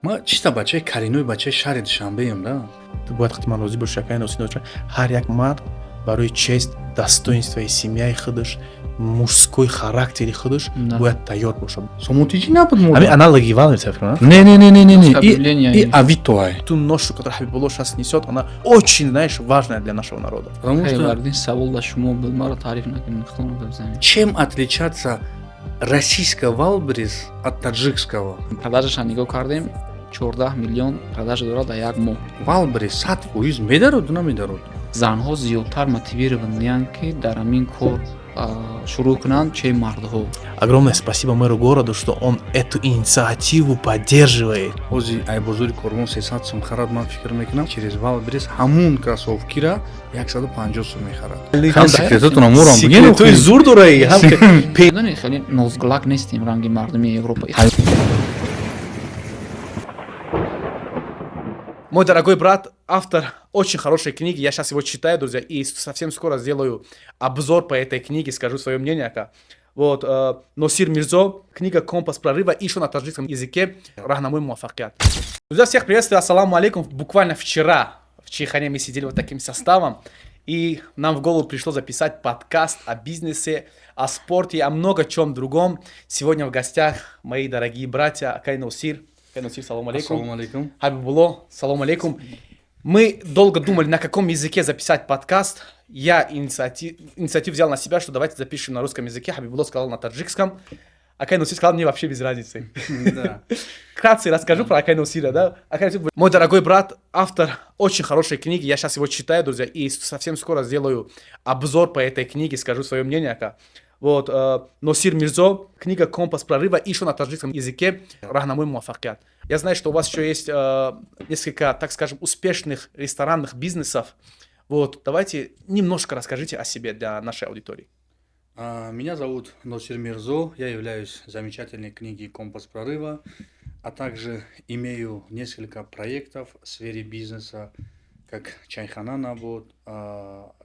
Ма чиста бачаи Каринои бачаи шаҳри Душанбеем да. Ты бояд хатман розӣ бошӣ Акай Носир. Ҳар як мард барои чест, достоинствои семьяи худаш, мужской характери худаш бояд тайёр бошад. Сомотиҷӣ набуд мода. Ҳамин аналоги вал мефаҳмӣ? Не. И авитоай. Ту ношу, который Ҳабибулло сейчас несет, она очень, знаешь, важная для нашего народа. Потому что Вардин савол да шумо маро таъриф накунед, худом бизанед. чем отличаться российского валбриз от таджикского? Продажаша нигоҳ кардем, 14 миллион продажа дорад дар як моҳ. Валбриз 100% медарод, намедарод? Занҳо зиёдтар мотивированиянд, ки дар ҳамин кор шурӯъ кунанд, чем мардҳо. Огромное спасибо мэру города, что он эту инициативу поддерживает. ҳозир айбозори Корбон 300 сум харад, ман фикр мекунам через валбриз ҳамун кроссовкира 150 сум мехарад. Секретатуна морам бигем. Секретой зур дораи. Медонед, хеле нозгулак нестем ранги мардуми Европа. Мой дорогой брат, автор очень хорошей книги. Я сейчас его читаю, друзья, и совсем скоро сделаю обзор по этой книге, скажу свое мнение. Вот, Носир Мирзо, книга «Компас прорыва», и еще на таджикском языке «Рахнамой муафакият». Друзья, всех приветствую, ассаламу алейкум. Буквально вчера в Чайхане мы сидели вот таким составом, и нам в голову пришло записать подкаст о бизнесе, о спорте, о много чем другом. Сегодня в гостях мои дорогие братья Акай Носир. Салам алейкум. Хабибулло, салам алейкум. Мы долго думали, на каком языке записать подкаст. Я инициативу взял на себя, что давайте запишем на русском языке. Хабибулло сказал на таджикском. Акай Носир сказал, мне вообще без разницы. Вкратце расскажу про Акай Носира, да? Мой дорогой брат, автор очень хорошей книги. Я сейчас его читаю, друзья, и совсем скоро сделаю обзор по этой книге, скажу свое мнение. Вот, Носир Мирзо, книга «Компас прорыва», и еще на таджикском языке «Рахнамой муафакият». Я знаю, что у вас еще есть несколько, так скажем, успешных ресторанных бизнесов. Вот, давайте немножко расскажите о себе для нашей аудитории. Меня зовут Носир Мирзо, я являюсь замечательной книгой «Компас прорыва», а также имею несколько проектов в сфере бизнеса, как Чайхана Набуд,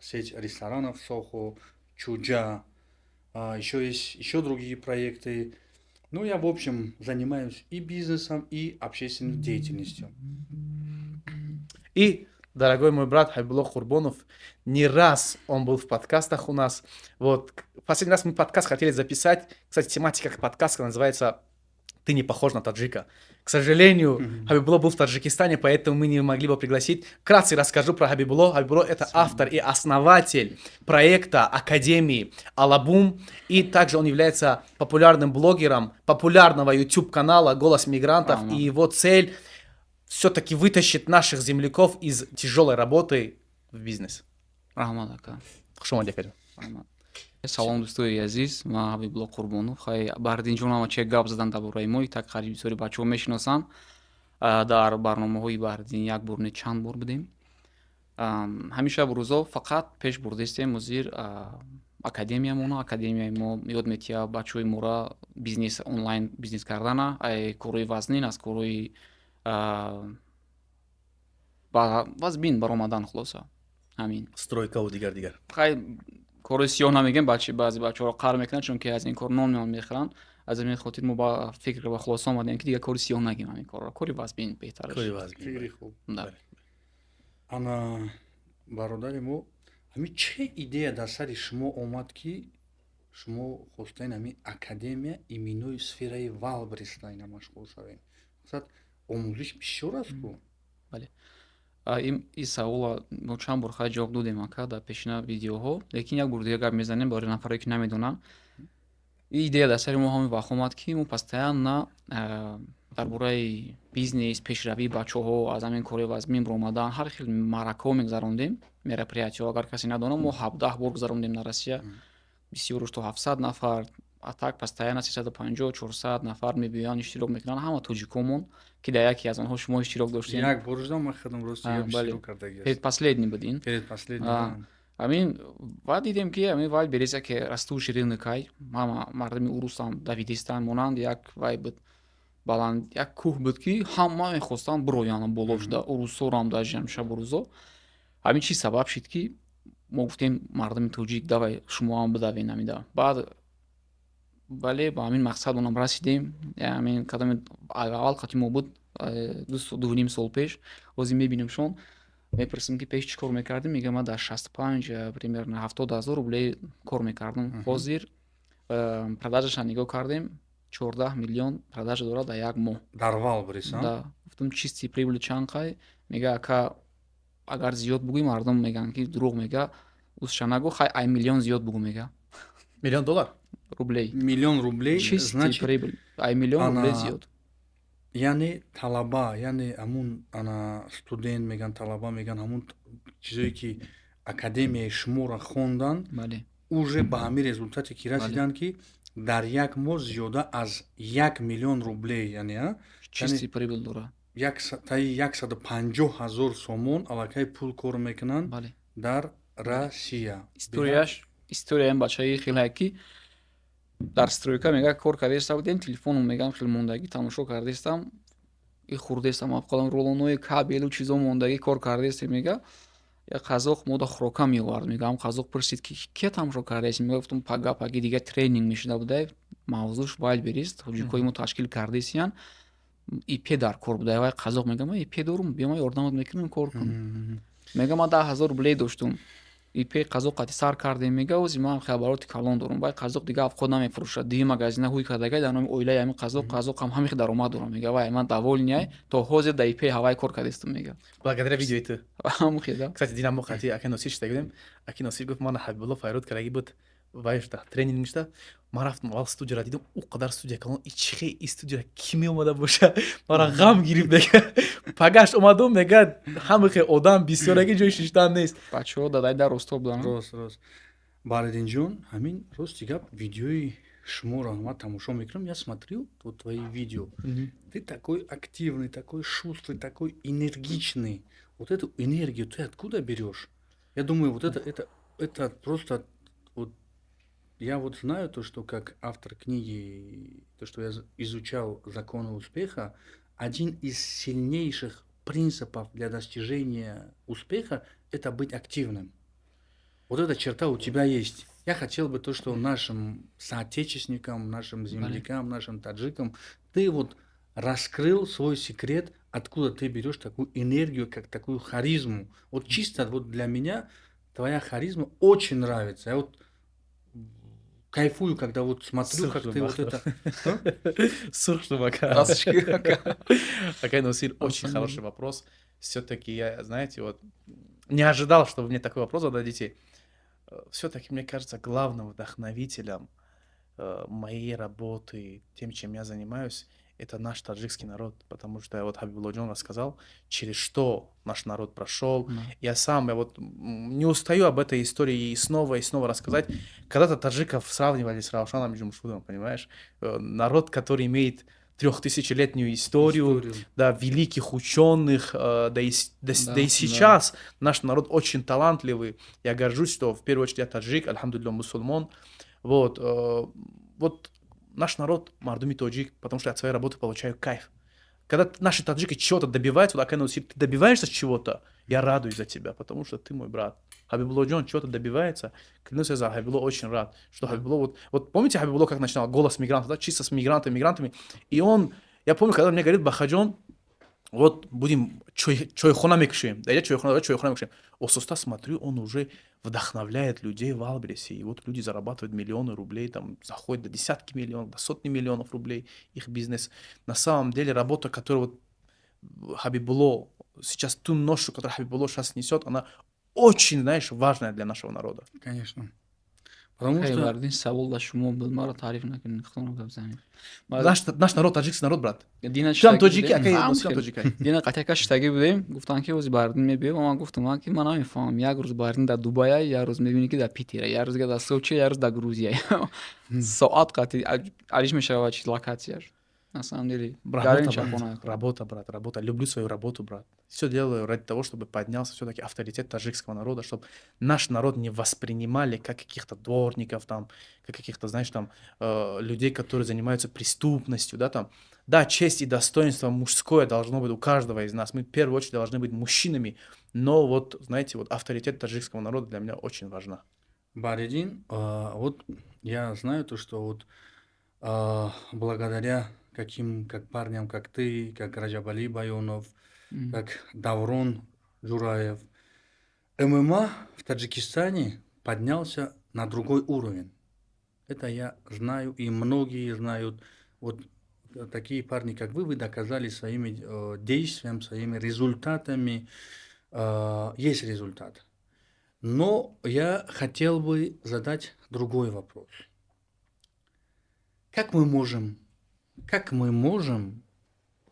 сеть ресторанов Сохо, Чуджа. Еще есть еще другие проекты. Ну, я, в общем, занимаюсь и бизнесом, и общественной деятельностью. И, дорогой мой брат Хабибулло Курбонов, не раз он был в подкастах у нас. Вот, последний раз мы подкаст хотели записать. Кстати, тематика подкаста называется «Ты не похож на таджика». К сожалению, Хабибулло был в Таджикистане, поэтому мы не могли бы пригласить. Вкратце расскажу про Хабибулло. Хабибулло – это автор и основатель проекта Академии Алабум. И также он является популярным блогером популярного YouTube-канала «Голос мигрантов». И его цель – все-таки вытащить наших земляков из тяжелой работы в бизнес. Салом дӯстои азиз, ман Ҳабибулло Қурбонов. Хай Бардин ҷонама че гап задан дар бораи мо, так қариб бисёри бачаҳо мешиносанд. Дар барномаҳои Бардин як бор не чанд бор будем. Ҳамиша бурӯзо фақат пеш бурдистем озир академиямона. Академияи мо ёд метиҳад бачаҳои мора бизнес, онлайн бизнес кардана, корои вазнин, аз корои вазбин баромадан хулоса. Ҳамин. Стройка ва дигар. Хай кори сиёҳ намегем, баъзи бачаҳоро қар мекунанд, чунки аз ин кор нон мехӯранд. Аз ин хотир мо ба фикр ва хулоса омадем, ки дигар кори сиёҳ нагем ҳамин корро. Кори вазбин беҳтараш. Кори вазбин. Фикри хуб. Да. Ана бародари мо, ҳамин че идея дар сари шумо омад, ки шумо хостаин ҳамин академия иминои сфераи валбристайна машғул шавем? Масалан, омӯзиш бисёр аст-ку. Бале. Ин савола мо чанд бор хай ҷавоб додем ака дар пешина видеоҳо, лекин як бор дигар гап мезанем бораи нафаре ки намедонанд. Идея дар сари мо ҳамин вақт омад, ки мо постоянно дар бораи бизнес, пешравии бачаҳо, аз ҳамин кори вазмин баромадан ҳар хел маъракаҳо мегузарондем, мероприятиҳо. Агар касе надонад, мо 17 бор гузарондем дар Россия. Бисёр то 700 нафар, а так постоянно 350-400 нафар мебиёянд, иштирок мекунанд. Ҳама тоҷикомон, ки дар яке аз онҳо шумо иштирок доштед. Як бор ждам хадам рости я иштирок кардагӣ. Предпоследний будин. Предпоследний. Амин ва дидем ки амин вай береса ки растуши рынокай, ҳама мардуми урусам Давидистан монанд, як вай буд баланд, як кӯҳ буд, ки ҳама мехостанд бироянд боло шуда, урусорам дар ҷамша бурӯзо. Амин чӣ сабаб шид, ки мо гуфтем мардуми тоҷик давай шумоам бидавен намида. Баъд бале ба ҳамин мақсад онам расидем. Ҳамин қадами аввал қати мо буд 2.5 сол пеш. Ҳозир мебинемшон, мепурсим ки пеш чӣ кор мекардем, мегӯям ман дар 65 примерно 70,000 рублей кор мекардам. Ҳозир продажашан нигоҳ кардем, 14 миллион продажа дорад дар як моҳ. Дар Валбрис, а? Да, гуфтам чисти прибули чанд қай? Мега ака агар зиёд бугӯи мардум мегӯянд ки дурӯғ мега. Узша нагӯ, хай 1 миллион зиёд бугӯ мега. $1 миллион? Рублей. Миллион рублей, Чисти значит, прибуль. 1 миллион рублей зиёд. яъне талаба, яъне ҳамун ана студент меган, талаба меган, ҳамун чизое ки академияи шуморо хондан, Бале. уже ба ҳамин результате ки расиданд ки дар як моҳ зиёда аз 1 миллион рублей, яъне а? Чисти прибул дорад. Таи 150,000 сомон аллакай пул кор мекунанд Бале. дар Россия. Историяам бачаи хеле ки дар стройка мега кор кардестам будем, телефоном мегам хеле мондагӣ тамошо кардестам, и хурдестам афқалам рулонои кабелу чизо мондагӣ кор кардестем мега. Я қазоқ мода хӯрока меовард, мегам қазоқ пурсид ки ке тамошо кардестем, мегуфтам паги дига тренинг мешуда будай, мавзӯш байд бирист, ҳуҷукои мо ташкил кардесиян. ИП дар кор будай, вай қазоқ мегам ИП дорум, биём ёрдамат мекунам кор кун. Мегам ман 10,000 рублей доштум. ИП қазоқ қати сар кардем, мега ози ман хабароти калон дорум. Вай қазоқ дига афқод намефурӯшад. Ди магазина ҳуй кардагай дар номи оилаи ҳамин қазоқам ҳамихи даромад дорам. Мега вай ман довольняй, то ҳозир да ИП ҳавай кор кардестам мега. Благодаря видеои ту. Ҳамихи да. Кстати, Динамо қати Аки Носир шида гудем. Аки Носир гуфт мана Ҳабибулло Файруд караги буд. Вай шта тренинг шта. Ман рафтам аввал студияро дидам, у қадар студия калон, ичхе и студияро ки меомада боша. Мара ғам гирифт мега. Пагаш омадум мега ҳамихе одам бисёраги ҷои шиштан нест. Бачаҳо дадай дар ростоб доранд. Рост. Баридинҷон, ҳамин рости гап видеои шуморо ман тамошо мекунам, я смотрю вот твои видео. Ты такой активный, такой шустрый, такой энергичный. Вот эту энергию ты откуда берешь? Я думаю, вот это просто вот я вот знаю то, что как автор книги, то, что я изучал законы успеха, один из сильнейших принципов для достижения успеха – это быть активным. Вот эта черта у тебя есть. Я хотел бы то, что нашим соотечественникам, нашим землякам, нашим таджикам, ты вот раскрыл свой секрет, откуда ты берешь такую энергию, как такую харизму. Вот чисто вот для меня твоя харизма очень нравится. Я вот кайфую, когда вот смотрю, как ты вот это... Суршнум, Ака Носир, очень хороший вопрос. Все-таки я, знаете, вот не ожидал, что вы мне такой вопрос зададите. Все-таки, мне кажется, главным вдохновителем моей работы, тем, чем я занимаюсь, это наш таджикский народ, потому что вот Хабибулло Джон рассказал, через что наш народ прошел. Я вот не устаю об этой истории и снова рассказать. Когда-то таджиков сравнивали с Раушаном Джумшудом, понимаешь? Народ, который имеет 3000-летнюю историю, да, великих ученых, да и сейчас наш народ очень талантливый. Я горжусь, что в первую очередь я таджик, альхамдулилля, мусульман. Вот наш народ, мардуми таджик, потому что я от своей работы получаю кайф. Когда наши таджики чего-то добиваются, вот Ака Носир, ты добиваешься чего-то, я радуюсь за тебя, потому что ты мой брат. Хабибулло Джон чего-то добивается, клянусь я за Хабибулло очень рад, что Хабибулло, вот помните Хабибулло как начинал «Голос мигрантов», да, чисто с мигрантами, и он, я помню, когда мне говорит Бахаджон, вот будем чойхона мекшим, да, я чойхона мекшим, ососта смотрю, он уже вдохновляет людей в Албрисе, и вот люди зарабатывают миллионы рублей, там заходят до десятки миллионов, до сотни миллионов рублей их бизнес. На самом деле работа, которую вот Хабибулло, сейчас ту ношу, которую Хабибулло сейчас несет, она очень, знаешь, важная для нашего народа. Конечно. Потому что... Наш народ, таджикский народ, брат. Дина қатяка шитаги будем, гуфтан ки ози Бардин мебием, ман гуфтам ки ман намефаҳмам, як рӯз Бардин дар Дубай, як рӯз мебинӣ ки дар Питера, як рӯз дар Сочи, як рӯз дар Грузия. Соат қати алиш мешавад чи локацияш. На самом деле, работа, брат. Люблю свою работу, брат. Все делаю ради того, чтобы поднялся все-таки авторитет таджикского народа, чтобы наш народ не воспринимали как каких-то дворников, там, как каких-то, знаешь, там, людей, которые занимаются преступностью, да, там. Да, честь и достоинство мужское должно быть у каждого из нас. Мы в первую очередь должны быть мужчинами, но вот, знаете, вот авторитет таджикского народа для меня очень важна. Баридин, вот я знаю то, что вот благодаря как парням, как ты, как Раджабали Байонов, Мгм. как Даврон Джураев, ММА в Таджикистане поднялся на другой уровень. Это я знаю, и многие знают. Вот такие парни, как вы доказали своими действиями, своими результатами. Есть результат. Но я хотел бы задать другой вопрос. Как мы можем, как мы можем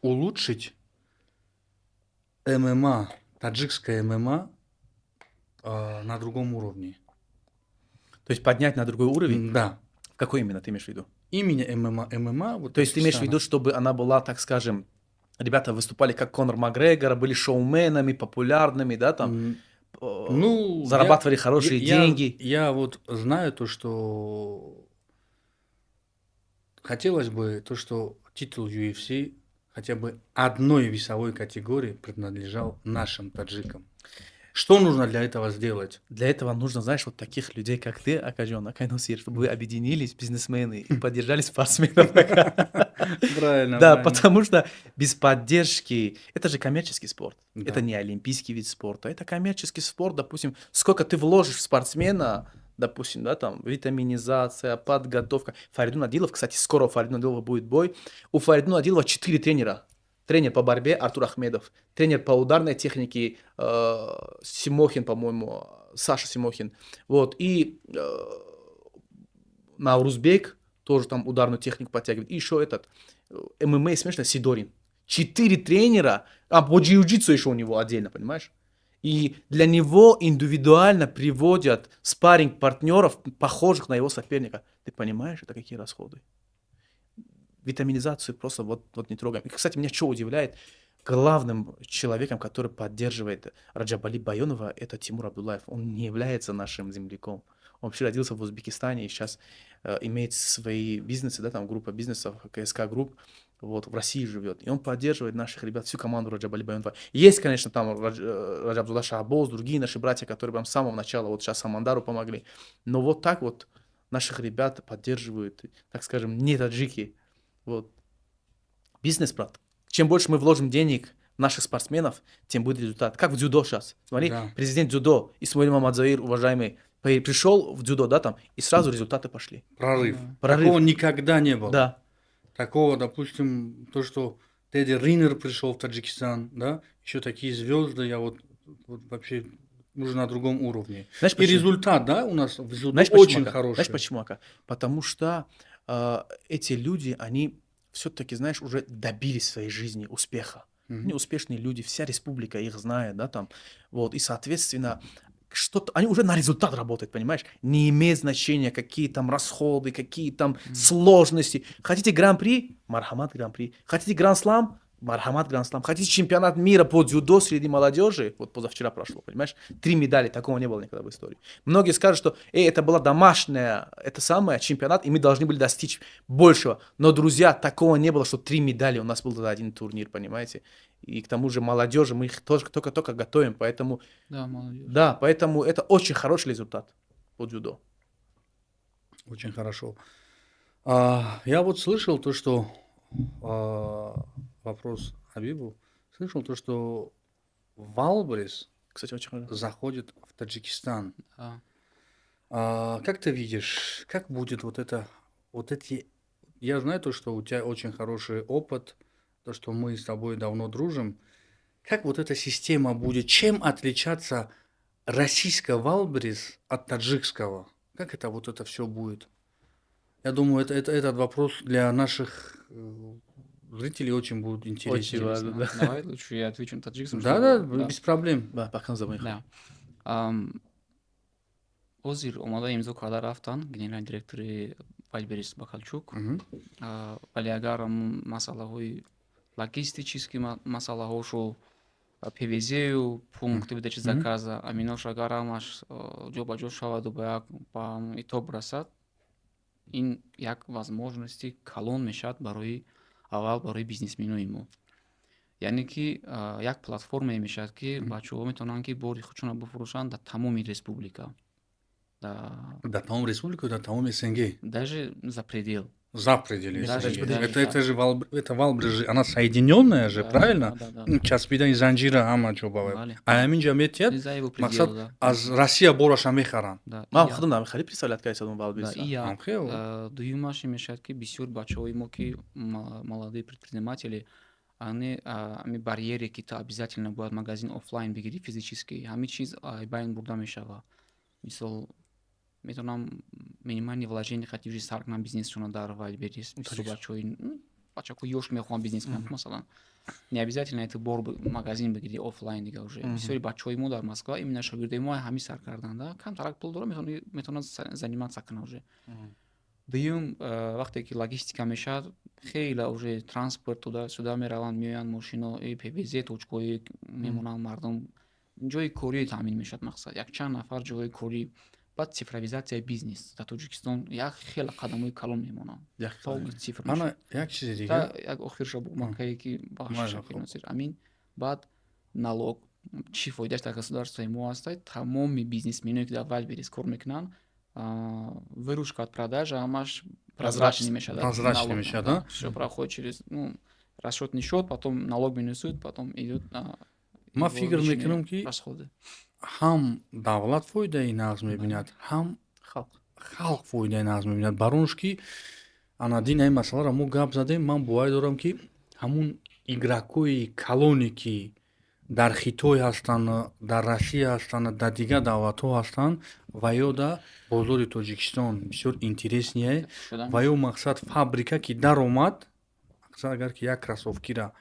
улучшить ММА, таджикское ММА на другом уровне? То есть поднять на другой уровень? Да. Какой именно ты имеешь в виду? Именно ММА. Вот То есть ты имеешь в виду, чтобы она была, так скажем, ребята выступали как Конор Макгрегор, были шоуменами, популярными, да, там, Ну, зарабатывали хорошие деньги. Я вот знаю то, что хотелось бы то, что титул UFC хотя бы одной весовой категории принадлежал нашим таджикам. Что нужно для этого сделать? Для этого нужно, знаешь, вот таких людей, как ты, Акаджон, Акайнусир, чтобы вы объединились, бизнесмены, и поддержали спортсменов. Правильно, Да, правильно. потому что без поддержки, это же коммерческий спорт, Да. это не олимпийский вид спорта, это коммерческий спорт, допустим, сколько ты вложишь в спортсмена, допустим, да, там, витаминизация, подготовка. Фаридун Адилов, кстати, скоро у Фаридуна Адилова будет бой. У Фаридуна Адилова 4 тренера. Тренер по борьбе Артур Ахмедов, тренер по ударной технике Симохин, по-моему, Саша Симохин. Вот, и Наурузбек тоже там ударную технику подтягивает. И еще этот ММА, смешно, Сидорин. 4 тренера, а по джиу-джитсу еще у него отдельно, понимаешь? И для него индивидуально приводят спарринг-партнеров, похожих на его соперника. Ты понимаешь, это какие расходы? Витаминизацию просто вот не трогаем. И, кстати, меня что удивляет, главным человеком, который поддерживает Раджабали Байонова, это Тимур Абдуллаев. Он не является нашим земляком. Он вообще родился в Узбекистане и сейчас имеет свои бизнесы, да, там группа бизнесов, КСК Групп, вот, в России живет. И он поддерживает наших ребят, всю команду Раджабали Байонова. Есть, конечно, там Раджабдулла Шахбоз, другие наши братья, которые прям с самого начала, вот сейчас Самандару помогли. Но вот так вот наших ребят поддерживают, так скажем, не таджики. Вот. Бизнес, брат. Чем больше мы вложим денег в наших спортсменов, тем будет результат. Как в дзюдо сейчас. Смотри, Да. президент дзюдо Исмаил Мамадзаир, уважаемый, пришел в дзюдо, да, там, и сразу результаты пошли. Прорыв. Да. Прорыв. Такого никогда не было. Да. Такого, допустим, то, что Тедди Ринер пришел в Таджикистан, да, еще такие звезды, я вот вообще уже на другом уровне. Знаешь, И почему? результат, да, у нас в дзюдо Знаешь, почему, очень Ака? хороший. Знаешь, почему, Ака? Потому что эти люди, они все-таки, знаешь, уже добились в своей жизни успеха. Мгм. Они успешные люди, вся республика их знает, да, там, вот, и, соответственно, что-то, они уже на результат работают, понимаешь? Не имеет значения, какие там расходы, какие там сложности. Хотите гран-при? Мархамат гран-при. Хотите гранд-слам? Мархамат гранд-слам. Хотите чемпионат мира по дзюдо среди молодежи? Вот позавчера прошло, понимаешь? 3 медали, такого не было никогда в истории. Многие скажут, что это была домашняя, это самое, чемпионат, и мы должны были достичь большего. Но, друзья, такого не было, что 3 медали, у нас был за один турнир, понимаете? И к тому же молодежи мы их тоже только готовим, поэтому Да, молодец. да, поэтому это очень хороший результат по дзюдо. Очень хорошо. Я вот слышал то, что вопрос Хабибу, слышал то, что Валбрис Кстати, очень хорошо. заходит в Таджикистан. Да. Как ты видишь, как будет вот эти... Я знаю то, что у тебя очень хороший опыт, то, что мы с тобой давно дружим. Как вот эта система будет? Чем отличаться российского Валбрис от таджикского? Как это вот это все будет? Я думаю, этот вопрос для наших зрителей очень будет интересен. Очень важно. Интересно. да. Давай лучше я отвечу на таджикском. Да, чтобы- без проблем. Да, пока забыл. Да. Озир омада имзо карда рафтан генеральный директори Вальберис Бахалчук. Мгм. Вале агар масъалаҳои логистически масъалаҳошу ПВЗ-ю, пункти выдачи заказа, аминош агар ҳамаш ҷобаҷо шаваду ба итоб расад, ин як возможности калон мешавад барои аввал барои бизнесменои мо. яъне ки як платформае мешавад ки бачаҳо метавонанд ки бори худшона бифурӯшанд дар тамоми республика. Да, тамом республику, да, тамом СНГ. Даже за предел. За пределы Да, СНГ. да, Это же это Валбрис же, она соединенная же, Да, правильно? да. Часпидан занжира ама ҷобавай. Бале. Аяминҷа метиҳад, За его мақсад предел, да. аз Россия бораша мехаранд. Да. ман И худам дам хеле представлят кайсадон Да, Валбрис. и я. Амхео. Дуюмаш мешад ки бисёр бачаҳои мо ки молодые предприниматели ами барьере ки ту обязательно бояд магазин офлайн бигирӣ физически ҳами чиз байн бурда мешава. Мисол метавонам минимальни вложение хати уже сар кунам бизнесшона дар Вайлберис. Мисол бачаҳои ёш мехоҳанд бизнес кунанд масалан. Не обязательно это бор магазин бигирӣ офлайн дига уже. Бисёри бачаҳои мо дар Москва именно шогирдаи мо ҳами сар карданд. Камтарак пул дора метавонад заниматься кунад уже. Дуюм вақте ки логистика мешавад хеле уже транспорт туда-сюда мераванд, меоянд мошино ПВЗ точкаҳое мемонанд мардум. Ҷои корие таъмин мешавад мақсад. Якчанд нафар ҷои корӣ. Баъд цифровизатсияи бизнес дар Тоҷикистон як хеле қадамҳои калон мемонанд. Цифр Ана як чизи та дигар. як охирша бумакае ки Маҷа, бахшишафиносир амин баъд налог чӣ фоидааш дар государствои мо ҳастад тамоми бизнесменое ки дар Вайлберис кор мекунанд выручка от продажи ҳамаш прозрачный мешавад. Прозрачный мешавад, да? Всё проходит через расчетный счет, потом налог минусуют, потом идет Ман фикр мекунам ки расходы. ҳам давлат фоидаи нағз мебинад, ҳам халқ фоидаи нағз мебинад. Баронш ки ана дин ин масъаларо мо гап задем, ман боварӣ дорам ки ҳамун игрокҳои калоне ки дар Хитой ҳастанд, дар Россия ҳастанд, дар дигар давлатҳо ҳастанд ва ё дар бозори Тоҷикистон бисёр интереснее ва ё мақсад фабрика ки даромад, мақсад агар ки як кроссовкира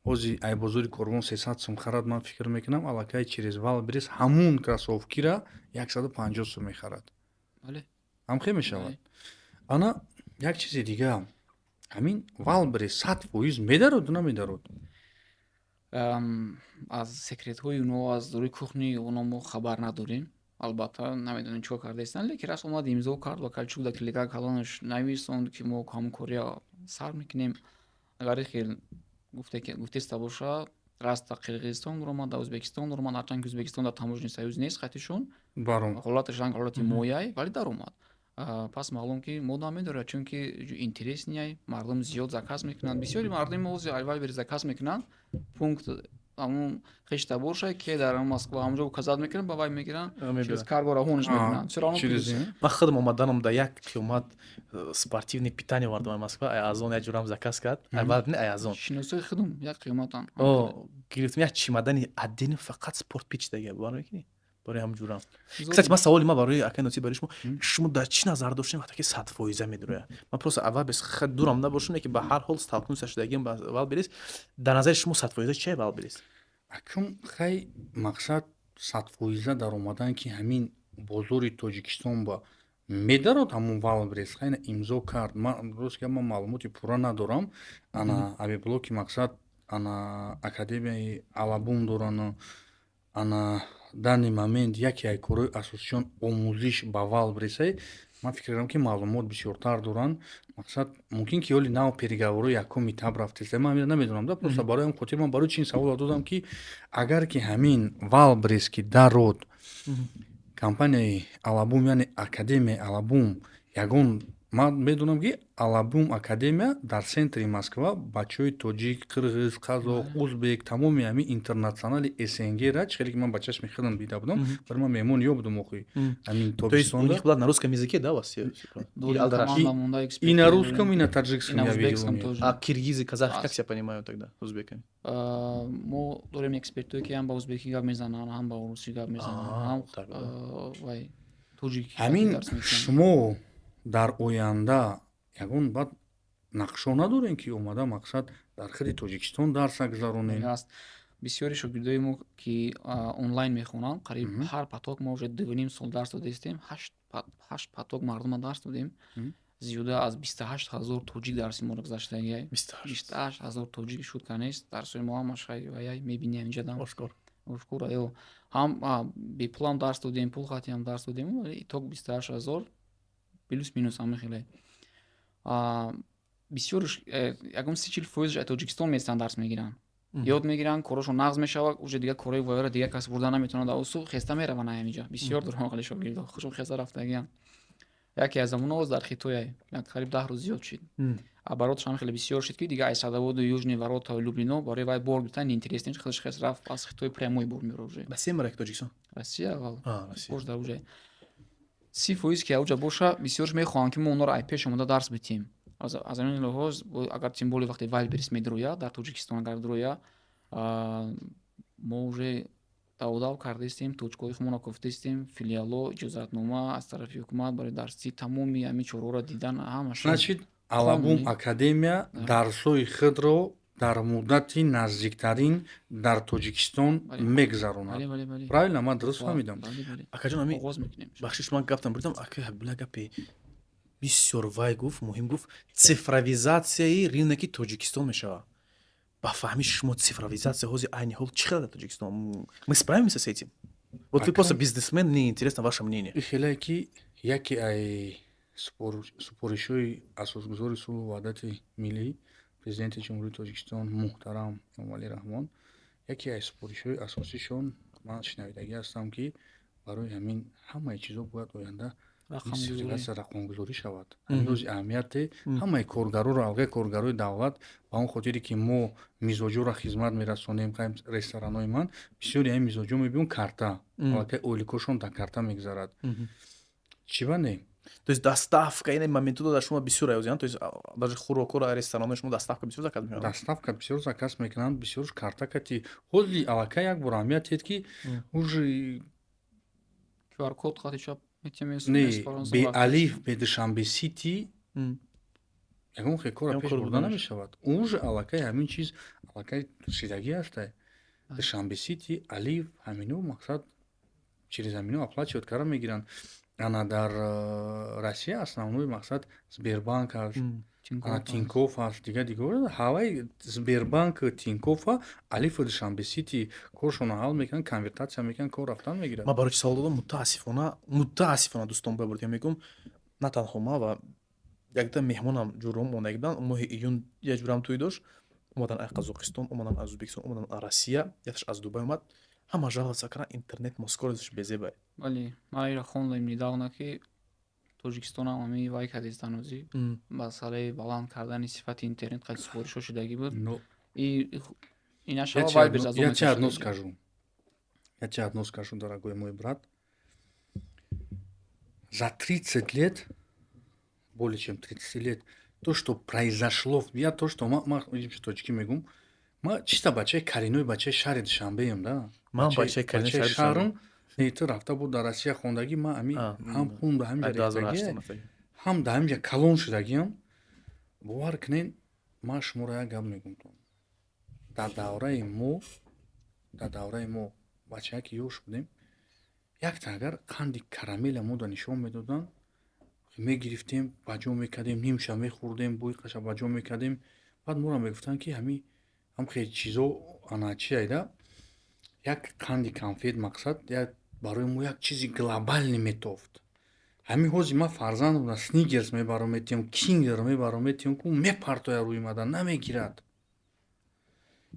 ҳозир ай бозори Корбон 300 сум харад, ман фикр мекунам аллакай через Вайлберис ҳамун кроссовкира 150 сум мехарад. Бале. Ҳамхе мешавад. Ана як чизи дигар, ҳамин Вайлберис 100% медарад намедарад? Аз секретҳои оно аз рӯи кухни оно мо хабар надорем. Албатта намедонем чӣ кор кардаистанд, лекин раз омад имзо кард ва калчук дар телеграм калонаш нависонд ки мо ҳамин кория сар мекунем. Агари хел гуфтеста боша раз дар Қирғизистон дорамад, дар Ӯзбекистон дорамад, ҳарчанд ки Ӯзбекистон дар таможни союз нест хатишон. Ҳолаташ ранг ҳолати мояй, вале даромад. Пас маълум ки мода медорад, чунки интереснияй, мардум зиёд заказ мекунанд. Бисёри мардуми мо Вайлберис заказ мекунанд. Пункт ҳамун хишта бошад ки дар Москва ҳамҷо казат мекунанд, ба вай мегиранд, через карго раҳонаш мекунанд. Всё равно ман худам омаданам дар як қиёмат спортивни питание вардам Москва, аязон як ҷурам заказ кард. Не аязон. Шиносои худум як қиёматан. Гирифтам як чемодани один фақат спорт пич дага бар мекунӣ. барои ҳамҷурам. Кстати, ман саволи ман барои акай ноти барои шумо дар чӣ назар доштем вақте ки 100% медорояд? Ман просто аввал бес хеле дурам набошум, ки ба ҳар ҳол столкнуться шудагим ба Вайлберис. Дар назари шумо 100% чия Вайлберис? Акум хай мақсад 100% дар омадан ки ҳамин бозори Тоҷикистон ба медарад ҳамун Вайлберис хайна имзо кард. Ман рост ки ман маълумоти пурра надорам. Ана авиаблоки мақсад ана академияи Алабун доранд. Ана данный момент яке корои асосиён омӯзиш ба Вайлберис. Ман фикр кардам ки маълумот бисёртар доранд. Мақсад мумкин ки ҳоли нав переговору якум итаб рафтест. Ман намедонам да, просто барои ҳам хотир ман барои чин савол додам ки агар ки ҳамин Вайлберис ки дарод компанияи Алабум, яъне академияи Алабум ягон, ман медонам ки Алабум академия дар центри Москва бачаҳои тоҷик, қирғиз, қазоқ, узбек, тамоми ҳамин интернационали СНГ-ра хеле ки ман ба чашми худам дида будам, барои ман меҳмон ё будам охи ҳамин тобистонда. То есть на русском языке, да, у вас? И на русском, и на таджикском я видел. А киргизы, казахи как себя понимают тогда узбеками? Мо дорем экспертое ки ҳам ба узбекӣ гап мезананд, ҳам ба русӣ гап мезананд, ҳам вай тоҷики. Ҳамин шумо дар оянда ягон баъд нақшо надорем ки омада мақсад дар хели Тоҷикистон дарса гузаронем? Бисёри шогирдои мо ки онлайн мехонанд, қариб ҳар поток мо уже 2.5 сол дарс додастем, 8 поток мардума дарс додем. Зиёда аз 28,000 тоҷик дарси мо гузаштаги. 28,000 тоҷик шутка нест. Дарсои мо ҳамаш хай мебинем инҷа дам. Ошкор аё. Ҳам беплан дарс додем, пул хати ҳам дарс додем, вале иток 28,000 плюс минус ҳама хеле. Бисёр ягон 30% аз Тоҷикистон местан дарс мегиранд. Ёд мегиранд, корошон нағз мешавад, уже дигар кораи вояра дигар кас бурда наметавонад, усу хеста мераванд ҳаминҷа. Бисёр дурам хеле шогирдо, хушо хеста рафтагиам. яке аз замоноз дар Хитой як қариб 10 рӯз зиёд шид. Обороташ ҳам хеле бисёр шид, ки дига аз садоводу южни ворота Люблино барои вай бор гирифтан интереснеш худаш хес рафт аз Хитой прямой бор меро уже. Россия мара Тоҷикистон? Россия аввал. Россия. Бош дар уҷа. 30% ки ауҷа боша бисёрш мехоҳам, ки мо онҳоро ай пеш омода дарс битем. Аз ҳамин лиҳоз агар тем более вақте Вайлберис медирояд дар Тоҷикистон агар дирояд, мо уже даъводав кардастем, точкаҳои худмонро гуфтастем, филиало, иҷозатнома аз тарафи ҳукумат барои дарсӣ тамоми ҳамин чораҳоро дидан ҳамаша. Значит, Алабум академия дарсҳои худро дар муддати наздиктарин дар Тоҷикистон мегзаронад. Бале. Правильно, ман дуруст фаҳмидам? Бале. Акаҷон, ами Оғоз мекунем. бахшиш ман гаптам бурдам, ака ҳабила гапе бисёр вай гуфт, муҳим гуфт, цифровизатсияи ринаки Тоҷикистон мешава. Ба фаҳми шумо цифровизация ҳози айни ҳол чӣ қадар дар Тоҷикистон? Мы справимся с этим? Вот вы просто бизнесмен, мне интересно ваше мнение. Ихеле ки яке ай супоришои асосгузори сулҳу ваҳдати миллӣ президенти ҷумҳурии Тоҷикистон муҳтарам Эмомалӣ Раҳмон, яке ай супоришои асосишон ман шунавидагӣ ҳастам, ки барои ҳамин ҳамаи чизо бояд оянда рақамгузорӣ шавад. Ҳамин рӯзи аҳамияте ҳамаи коргароро алғаи коргарои давлат ба он хотире ки мо мизоҷоро хизмат мерасонем, қайм ресторанои ман бисёри ҳамин мизоҷо мебиён карта, аллакай ойликошон дар карта мегзарад. Чӣ ба не? То есть доставка ин моменту дар шумо бисёр аёзиан, то есть даже хӯрокҳоро ресторанои шумо доставка бисёр заказ мекунанд. Доставка бисёр заказ мекунанд, бисёрш карта кати. ҳози аллакай як бор аҳамиятед ки уже QR-код хати чап не бе алиф бе душанбе сити ягон хекора пеш бурда намешавад. Уже аллакай ҳамин чиз аллакай шидагӣ ҳастай. Душанбе сити алиф ҳамину мақсад через ҳамину оплачивать кара мегиранд. Ана дар Россия основной мақсад Сбербанк аст, Тинькофф аст, дига ҳаваи Сбербанк, Тинькоффа алифу Душанбе сити коршонро ҳал мекунанд, конвертатсия мекунанд, кор рафтан мегирад. Ман барои чӣ савол додам, мутаассифона дӯстон бибурдем мегӯм, на танҳо ман ва якда меҳмонам ҷурум монагидан моҳи июн як ҷурам тӯй дошт, омадан аз Қазоқистон, омадан аз Ӯзбекистон, омадан аз Россия, якаш аз Дубай омад, ҳама жаловаться карданд, интернет москоризш безебай. Бале, ман инро хондем недавно, ки Тоҷикистонам ҳамин вай кардистан ҳозир масъалаи баланд кардани сифати интернет қайд супоришҳо шудагӣ буд. Инашава вай без Я тебе одно скажу, дорогой мой брат. За 30 лет, более чем 30 лет, то, что произошло, то, что мы точки мегум, мы чисто бачай кориной бачай шари Душанбеем, да? Ман бачай кориной шари Душанбе. Ты рафта буд дар Россия хондагӣ, ман ами ҳам хун да ҳамҷа рехтагӣ, ҳам да ҳамҷа калон шудагиам. Бовар кунед, ман шуморо як гап мегум. Дар давраи мо бачаҳое ки ёш будем, якта агар қанди карамела мода нишон медоданд, мегирифтем, ба ҷо мекардем, нимша мехӯрдем, бӯи қаша ба ҷо мекардем, баъд моро мегуфтанд ки ҳам хеле чизо ана чи айда, як қанди конфет мақсад барои мо як чизи глобалӣ метофт. Ҳамин ҳози ман фарзанд будам, Сникерс мебаром метиҳам, Кингер мебаром метиҳам, ку мепартоя рӯи мадан, намегирад.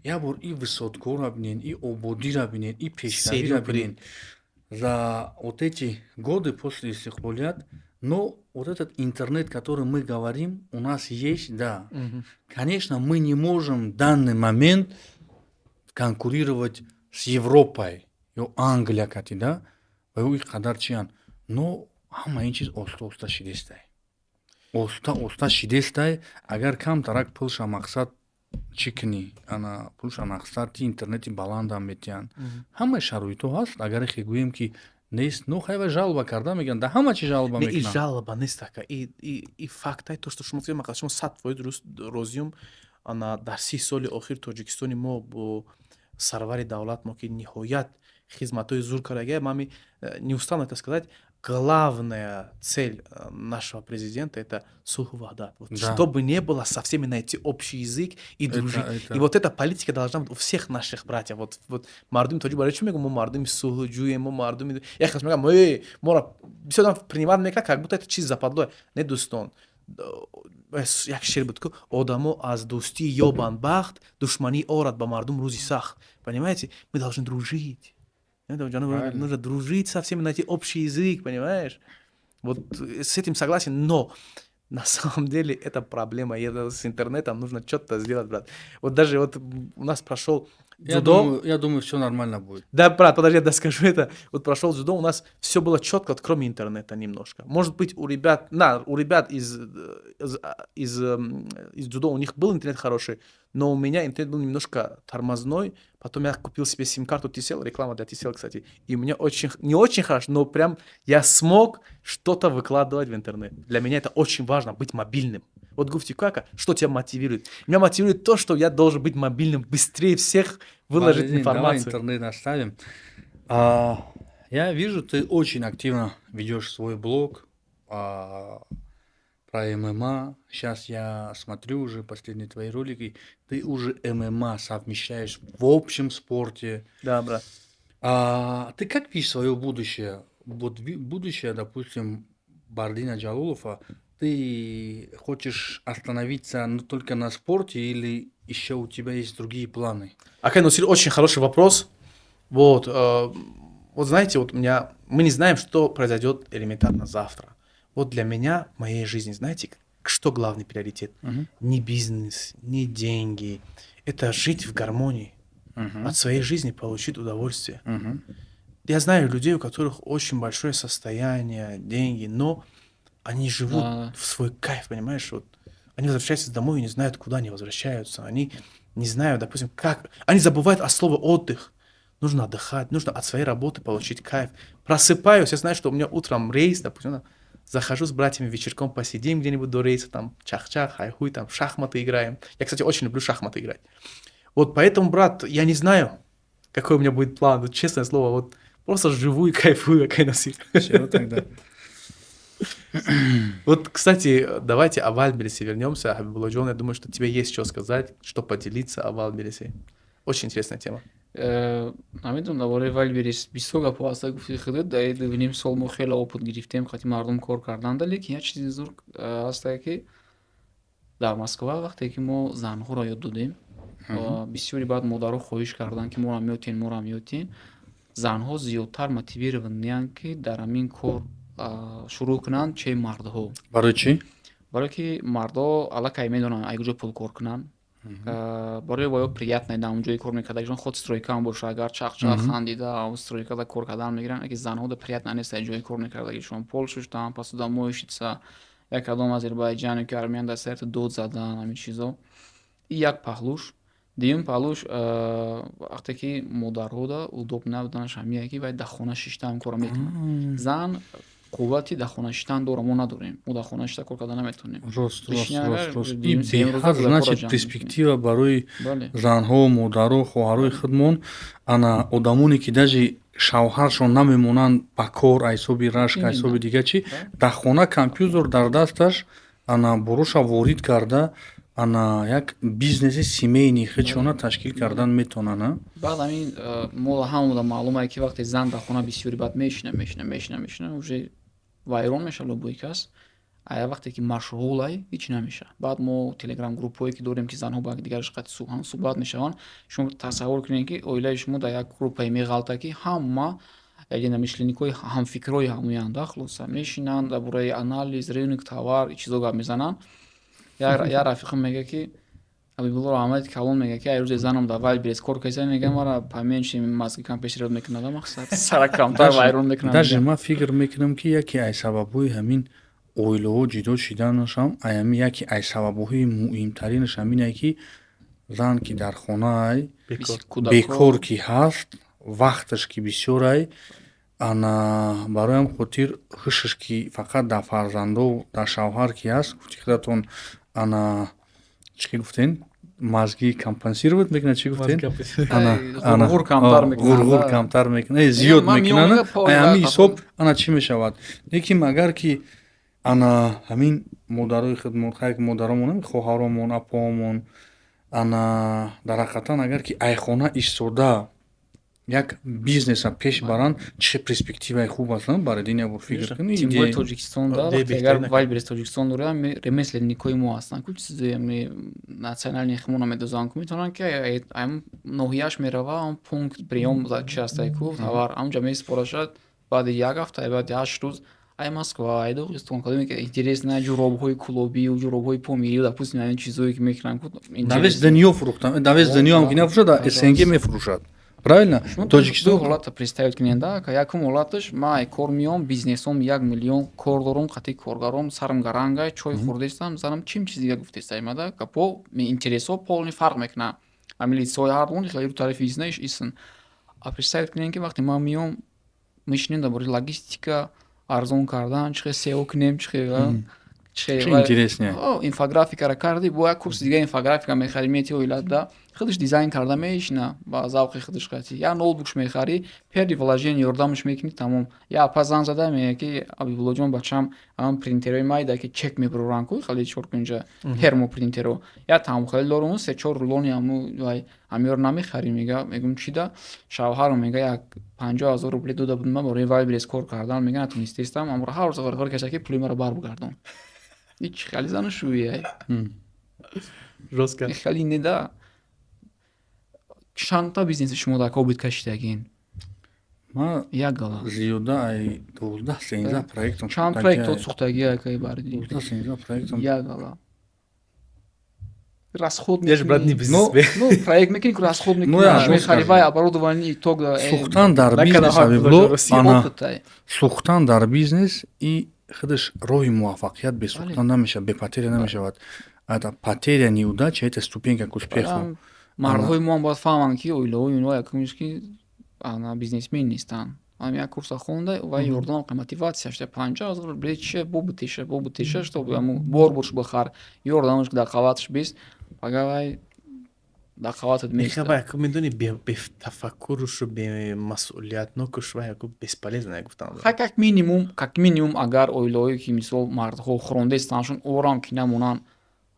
Як бор и висоткора бинед, и ободиро бинед, и пешравиро бинед. За вот эти годы после истиқлолият, но вот этот интернет, который мы говорим, у нас есть, да. Конечно, мы не можем в данный момент конкурировать с Европой, ё Англия кати, да, ва ё қадар чиян. Но ҳама ин чиз оста шидестай. Оста шидестай, агар камтарак пулша мақсад чӣ кунӣ? Ана пулша мақсад ти интернети баландам метиҳанд. Ҳамаи шароито ҳаст, агаре гӯем ки нест, но хайва жалоба карда мегӯянд, да ҳама чӣ жалоба мекунанд. И жалоба нест ака, и фактай то, что шумо гӯем, мақсад шумо 100% розиюм, ана дар 30 соли охир Тоҷикистони мо бо сарвари давлат мо ки ниҳоят хизматҳои зур кардаги, мами не устану это сказать, главная цель нашего президента — это сулх и вахдат. Вот, да. Чтобы не было со всеми найти общий язык и дружить. И вот эта политика должна быть у всех наших братьев. Вот мардуми тоҷик барои чӣ мегӯм мо мардуми сулҳуҷӯем, мо мардуми яхас мегӯям моро бисёр адам принимат мекунад, как будто это чиз западлое. Не дӯстон. Як шеър буд ки одамо аз дӯстӣ ёбанд бахт, душманӣ орад ба мардум рӯзи сахт. Понимаете? Мы должны дружить. Нужно дружить со всеми, найти общий язык, понимаешь? Вот с этим согласен, но на самом деле это проблема. И это с интернетом нужно что-то сделать, брат. Вот даже вот у нас прошел дзюдо. Я думаю, все нормально будет. Да, брат, подожди, я доскажу это. Вот прошел дзюдо, у нас все было четко, вот, кроме интернета немножко. Может быть, у ребят из дзюдо у них был интернет хороший, но у меня интернет был немножко тормозной. Потом я купил себе сим-карту TCL, реклама для TCL, кстати. И у меня очень, не очень хорошо, но прям я смог что-то выкладывать в интернет. Для меня это очень важно, быть мобильным. Вот Гуфти, что тебя мотивирует? Меня мотивирует то, что я должен быть мобильным, быстрее всех выложить Валентин, давай информацию. интернет оставим. Я вижу, ты очень активно ведешь свой блог про ММА. Сейчас я смотрю уже последние твои ролики. Ты уже ММА совмещаешь в общем спорте. Да, брат. Ты как видишь свое будущее? Вот будущее, допустим, Бардина Джалулова, ты хочешь остановиться только на спорте или еще у тебя есть другие планы? Окей, ну, очень хороший вопрос. Вот, вот знаете, вот мы не знаем, что произойдет элементарно завтра. Вот для меня, в моей жизни, знаете, что главный приоритет? Не бизнес, не деньги. Это жить в гармонии. От своей жизни получить удовольствие. Я знаю людей, у которых очень большое состояние, деньги, но они живут в свой кайф, понимаешь? Вот они возвращаются домой и не знают, куда они возвращаются. Они не знают, допустим, как. Они забывают о слове отдых. Нужно отдыхать, нужно от своей работы получить кайф. Просыпаюсь, я знаю, что у меня утром рейс, допустим, захожу с братьями вечерком, посидим где-нибудь до рейса, там чах-чах, хай-хуй, там в шахматы играем. Я, кстати, очень люблю шахматы играть. Вот поэтому, брат, я не знаю, какой у меня будет план. Вот, честное слово, вот просто живу и кайфую, как носить. Все тогда. Вот, кстати, давайте о Вальбересе вернемся. Хабибулладжон, я думаю, что тебе есть что сказать, что поделиться о Вальбересе. Очень интересная тема. نمیدونم درباره وایلبریس 20 گپ واسه گفتی خودت دقیقاً نیم سال ما خیلی اوپن گرفتیم خاطر مردم کار کردن لیکن یه چیزی زور هست که در مسکو وقتی که ما زنها را یاد دادیم بسیاری بعد مادرها خواهش کردن که ما را میوتین زنها زیادتر мотивированные که در همین کار شروع کنند چه مردها برای چی؟ برای که مردا الکی میدونن اگه جو پول کار کنن برای وای приятно да اونجایی کار میکرد اگه خود استرویکا هم باشه اگر چاق خندیده استرویکا دا کار کردن میگیرن اگه زنها دا приятно نیست اونجایی کار میکرد اگه شما پولشش там پس دا مویشیца یک ادم آذربایجان که армян да سرت دود زدن همین چیزا این یک پهلوش دیگه پهلوش وقتی که مادرها دا удобно بودنش همین که باید در خونه شیشته هم کار میکنن زن قوتی در خونه شیشتن داره ما نداریم ما در خونه شیشته کار کردن نمیتونیم рост. И беҳад, значит, перспектива барои занҳо, модаро, хоҳарои худмон, ана одамоне ки даже шавҳаршон намемонанд ба кор, айсоби рашк, айсоби дига чӣ, дар хона компютер дар дасташ, ана буроша ворид карда, ана як бизнеси семейни худшона ташкил кардан метавонанд. баъд ҳамин мо ҳамуда маълуме ки вақте зан дар хона бисёри баъд мешина уже вайрон меша лобои кас ая вақте ки машғулай ҳеч намеша баъд мо телеграм группҳое ки дорем ки занҳо ба якдигараш қати суҳбат мешаванд шумо тасаввур кунед ки оилаи шумо дар як группаи меғалта ки ҳама единомишленникои ҳамфикрои ҳамоянда хулоса мешинанд дар бораи анализ рынок товар и чизо гап мезананд як рафиқам мега ки Абибулло Аҳмади Калон мега ки рӯзе занам дар Вайлберес кор кардам мега мара поменьше мозгикам пешрод мекунад мақсад сара камтар вайрон мекунам даже ман фикр мекунам ки яке аз сабабҳои ҳамин оилаҳо ҷудо шиданашам аями яке аз сабабҳои муҳимтаринаш ҳамине ки зан ки дар хонаай бекор ки ҳаст вақташ ки бисёрай ана бароям хотир ҳушаш ки фақат дар фарзандо дар шавҳар ки ҳаст гуфти худатон ана чӣ гуфтен мазги компенсировать мекунад чӣ гуфтен ғурғур камтар мекунад зиёд мекунад ҳамин ҳисоб ана чӣ мешавад лекин агар ки ана ҳамин модарои хидмат хайк модаромон хоҳаромон апоомон ана дар ҳақиқатан агар ки айхона истода як бизнеса пеш баранд чӣ перспективаи хуб аст барои дин бор фикр кунед тимҳои тоҷикистон агар вайлберес тоҷикистон дорад ремесленникои мо ҳастанд ку чизи национални химона медозанд ку метавонанд ки ноҳияш мерава пункт приём чи ҳастаи ку товар ҳамҷа месипора шуд баъди як ҳафта баъди 8 рӯз ай Москва, ай Дагестон, кадоме ки интересна ҷуробҳои кулобию, ҷуробҳои помирию, допустим, ҳамин чизое ки мекунанд, Дар вес дунё фурӯхтам. Дар вес дунё ҳам ки нафурӯшад, дар СНГ мефурӯшад. Правильно? Шумо ду Тоҷикистон ҳолата представит кунед, ка якум ҳолаташ ман кор меём, бизнесом 1 миллион кор дорам, қатъи коргаром, сарам гаранга, чой хӯрдестам, занам чим чиз дига гуфтестаймада, ка по интересо полни фарқ мекунад. Ами лицои ҳардуни хеле тарифи изнаиш исын. А представит кунед ки вақте ман меём, мешинем дар бораи логистика, арзон кардан, чихе SEO кунем, чихе чӣ интереснее. инфографикаро кардӣ, бо як курси дига инфографика мехарӣ, мети оилада худаш дизайн карда мешина, ба завқи худаш қати. Я ноутбукш мехарӣ, перди вложение ёрдамаш мекунӣ, тамом. Я апа занг зада мегӯяд ки Абибуллоҷон бачам ҳамон принтерои майда ки чек мебуроранд ку хеле чоркунҷа термо принтеро. Я тамом хеле дорум 3-4 рулони ҳамёро намехарӣ, мегум чида. Шавҳарам мега як 50,000 рубли дода будма барои Wildberries кор кардан, мега натонистестам, амро ҳар рӯз ғар каша ки пули маро барбигардон. Ич хеле зану шӯяй. Жёстка. Хеле неда. Чандта бизнеси шумо дар кор буд кашидагин? Ман Як гала. зиёда ай 12-13 проектам Чанд проектот сӯхтагия кай барди? 12-13 проектам. Як гала. Расход Я ж брат не бизнес. Ну, проект мекунӣ, ки расход Ну, мекунӣ, я мехарӣ скажу. вай оборудование тог Сӯхтан дар Накана бизнес ҳақ Ҳабибулло, Россия ана опытай. сӯхтан дар бизнес и худаш роҳи муваффақият бе сӯхтан намешавад, бе потеря намешавад. Это потеря неудач, это ступенька к успеху. Мардҳои мо ҳам бояд фаҳманд ки оилаҳои онҳо якумиш ки бизнесмен нестанд. Ҳам як курса хонда ва ёрдам мотиватсия шуда 50,000 рубли чише бобутиша што бор бурш бихар. Ёрдамаш дар қаваташ бист, ага вай дар қаватат Меха места. ва як медони бетафаккурушу бемасъулиятнокуш ва як бесполезна гуфтам. Как минимум агар оилаҳое ки мисол мардҳо хӯрондестаншон орам ки намонанд,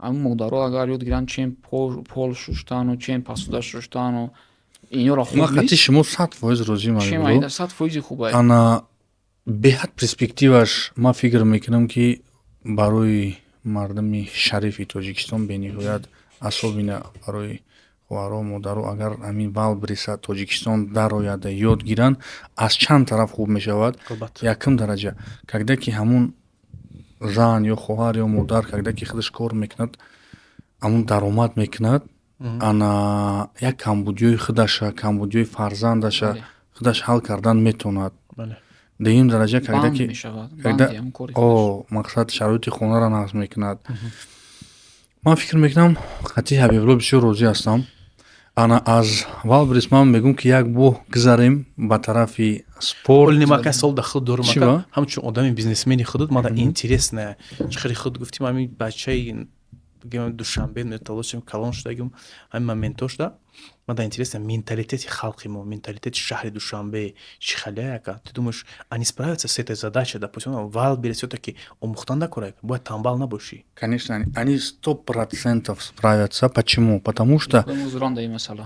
ҳамин модарҳо агар ёд гиранд чем пол шуштану чем посуда шуштану инёро Ман хуб қатъи нест. шумо 100% Чем Ҳабибулло. 100% хубай. Ана беҳад перспективаш ман фикр мекунам ки барои мардуми шарифи Тоҷикистон бениҳоят асобина барои хӯҳаро, модаро агар ҳамин Wildberries Тоҷикистон дарояда ёд гиранд, аз чанд тараф хуб мешавад. Якум дараҷа, когда ки ҳамун зан ё хоҳар ё модар, когда ки худаш кор мекунад, ҳамун даромад мекунад, ана як камбудиёи худаша, камбудиёи фарзандаша худаш ҳал кардан метавонад. Дуюм дараҷа, когда ки мақсад шароити хонаро нағз мекунад. Ман фикр мекунам, қатъи Ҳабибулло бисёр розӣ ҳастам. Ана аз Wildberries ман мегӯям ки як боҳ гузарем ба тарафи спорт. Нимака сол да худ дорум Чӣ ба? ҳамчун одами бизнесмени худут мада интересная чихари худ гуфтим ҳамин бачаи душанбе металошем калон шудагим ҳамин моментош да мада интересная менталитети халқи мо, менталитети шаҳри Душанбе чӣ халяяка. Ты думаешь, они справятся с этой задачей, допустим, Wildberries всё-таки омӯхтан накорад, бояд тамбал набошӣ. Конечно, они 100% справятся. Почему? Потому что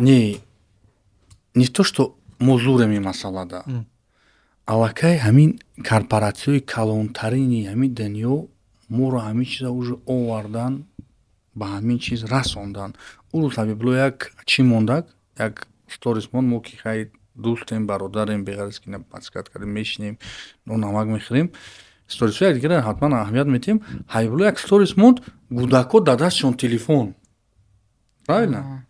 не то, что мо зуреми масъала да. Аллакай ҳамин корпоратсияои калонтарини ҳамин дунё моро ҳамин чиза уже овардан, ба ҳамин чиз расондан. Он рӯз Ҳабибулло як чӣ мондак, як сторис монд, мо ки хай дӯстем, бародарем, беғарз ки подскат кардем, мешинем, намак мехӯрем. Сторисҳои якдигара ҳатман аҳамият метиҳем. Ҳабибулло як сторис монд, кӯдако дар дастшон телефон. Правильно?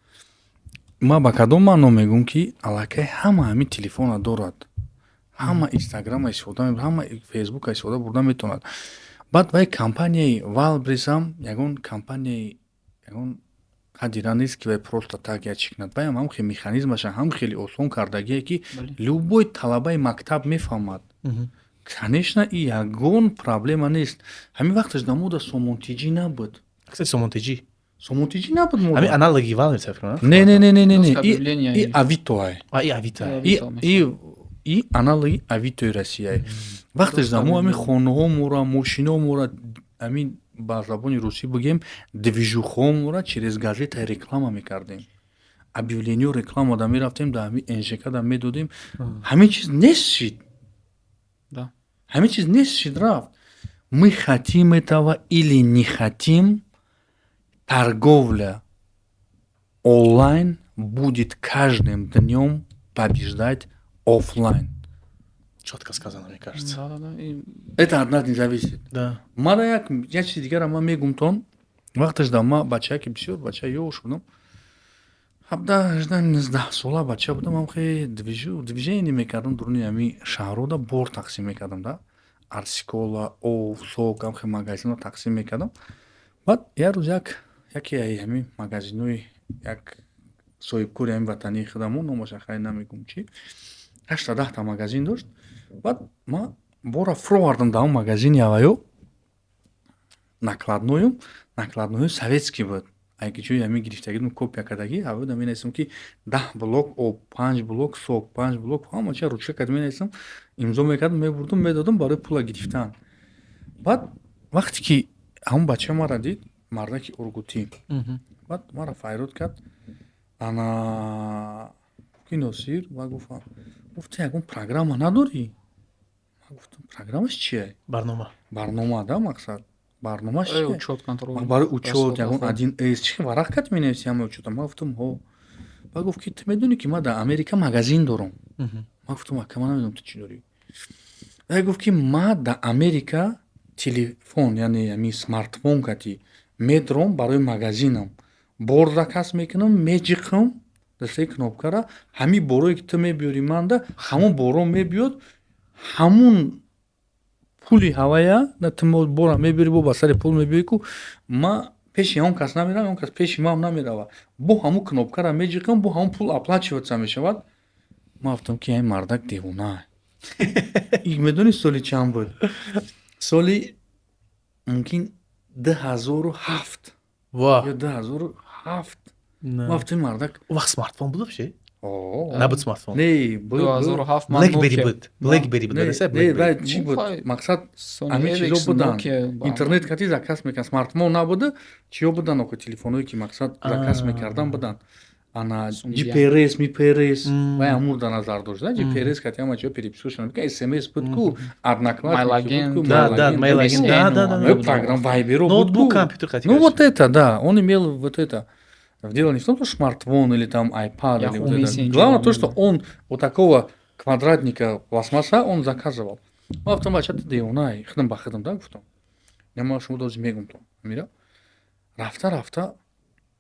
Ман ба кадом маъно мегӯям ки аллакай ҳама ҳамин телефона дорад. Ҳама Инстаграма истифода мебарад, ҳама Фейсбука истифода бурда метавонад. Баъд вай компанияи Wildberries ҳам ягон компанияи ягон ҳадира нест ки вай просто так як чӣ кунад. Вай ҳам хеле механизмаша ҳам хеле осон кардагие ки любой талабаи мактаб мефаҳмад. Конечно, и ягон проблема нест. Ҳамин вақташ дар мода сомонтиҷӣ набуд. Сомонтиҷӣ набуд мода. Ҳамин аналоги Wildberries фикр кунам. Не. И Авито ай. Авито. И аналоги Авитои Россияи. Вақташ дар мо ҳамин хонаҳо мора, мошинаҳо мора, ҳамин ба забони русӣ бигем движухҳо мора через газета реклама мекардем. Объявлениё реклама да мерафтем, дар ҳамин НЖК да медодем. Ҳамин чиз нест шид. Ҳамин чиз нест шид рафт. Мы хотим этого или не хотим, торговля онлайн будет каждым днём побеждать офлайн. Чётко сказано, мне кажется. Да. И Это от нас не зависит. Да. Мада як чизи дигара ман мегум вақташ да ма бача ки бисёр бача ёш будам 17-19 сола бача будам ам хе движение мекардам дуруни ами шаҳруда бор тақсим мекардам да арсикола ов сок ам хе магазинҳо тақсим мекардам баъд як рӯз яке ами магазинои як соҳибкори ами ватании худамон номаш ахай намегум чӣ 8-10 та магазин дошт баъд ма бора фурӯвардам да он магазини аваё накладнои советский буд айки ҷои ами гирифтагидум копия кардагӣ аводам менависам ки 10 блок об 5 блок сок 5 блок ҳамача ручка карда менависам имзо мекардам мебурдум медодам барои пула гирифтан баъд вақте ки ҳамон бача мара дид мардаки ургутӣ баъд мара файруд кард ана ки Носир ва гуфт ягон программа надорӣ гуфтам программаш чие барнома да мақсад барномаш чие учёт контрол. барои учёт ягон 1С чӣ варақ кард менависи ҳама учётам ма гуфтам ҳо ба гуфт ки ту медонӣ ки ман дар Америка магазин дорам ма гуфтам ака ман намедонам ту чӣ дорӣ ба гуфт ки ман дар Америка телефон яъне ами смартфон кати медорам барои магазинам бор заказ мекунам меҷиқам дастаи кнопкара ҳамин борое ки ту мебиёрӣ манда ҳамон боро мебиёд ҳамун пули ҳавая ту бора мебиёрӣ бо ба сари пул мебиёрӣ ку ма пеши он кас намеравам он кас пеши ман намерава бо ҳамун кнопкара меҷиқам бо ҳамун пул оплачиваться мешавад ма гуфтам ки ин мардак девонаа медонӣ соли чанд буд соли мумкин 2007 ё 2007 ма гуфтам мардак У вас смартфон был вообще? О, Набуд смартфон. не, был. 2007 ман Blackberry Nokia. буд. Blackberry буд. Не, Дадаса не, Blackberry. чӣ буд? Мақсад Sony ҳамин чизо Ericsson, будан. Nokia, Интернет кати заказ мекард. Смартфон набуда, чиё будан око телефоное ки мақсад заказ мекардан будан. Ана GPRS, MPRS, ва амур да назар дошт. GPRS кати ама чиё переписываешь, ка SMS буд ку, одноклассники буд ку, Да, Mail-Agent, да. программ Viber буд ку. Ноутбук, компьютер кати. Ну вот это, да, он имел вот это. Дело не в том, что смартфон или там iPad или вот это. Главное то, что он вот такого квадратника пластмасса он заказывал. Ма гуфтам бача ту девонае худам ба худам да гуфтам нема шумо доз мегумтон мира рафта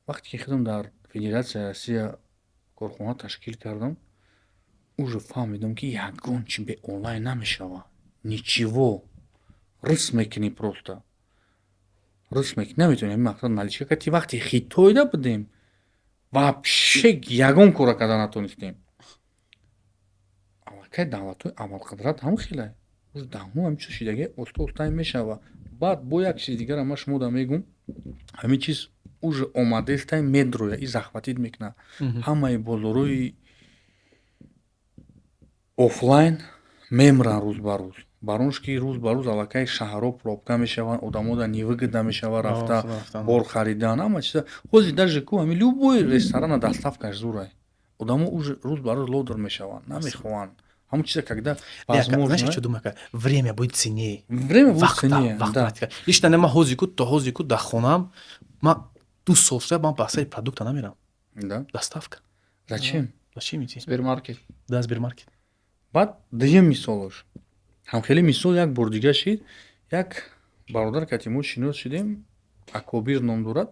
вақте ки худам дар Федератсияи Россия корхона ташкил кардам уже фаҳмидам ки ягон чи бе онлайн намешава ничего рыс мекунӣ просто рус мекунӣ наметавонӣ ҳамин мақсад наличка кати вақте хитоида будем вообще ягон кора карда натонистем аллакай давлатҳои аввалқадрат ҳам хеле уж давно ҳамин чиз шидаги оста мешава баъд бо як чизи дигарам ман шумо да мегум ҳамин чиз уже омадестай медроя и захватид мекуна ҳамаи бозорои офлайн мемран рӯз ба рӯз баронш ки рӯз ба рӯз аллакай шаҳрҳо пробка мешаванд одамо да невыгодно мешава рафта бор харидан ҳама чиза ҳозир даже ку ҳамин любой ресторана доставкаш зурай одамо уже рӯз ба рӯз лодор мешаванд намехоҳанд ҳамон чиза когда возможно знаешь что думаю время будет ценнее время будет ценнее да ишта нема ҳозир ку дар хонам ман 2 сол шуда ман ба сари продукта намерам да доставка зачем идти Сбермаркет. да сбермаркет баъд дуюм мисолаш ҳамхеле мисол як бор дига шид як бародар кати мо шинос шидем акобир ном дорад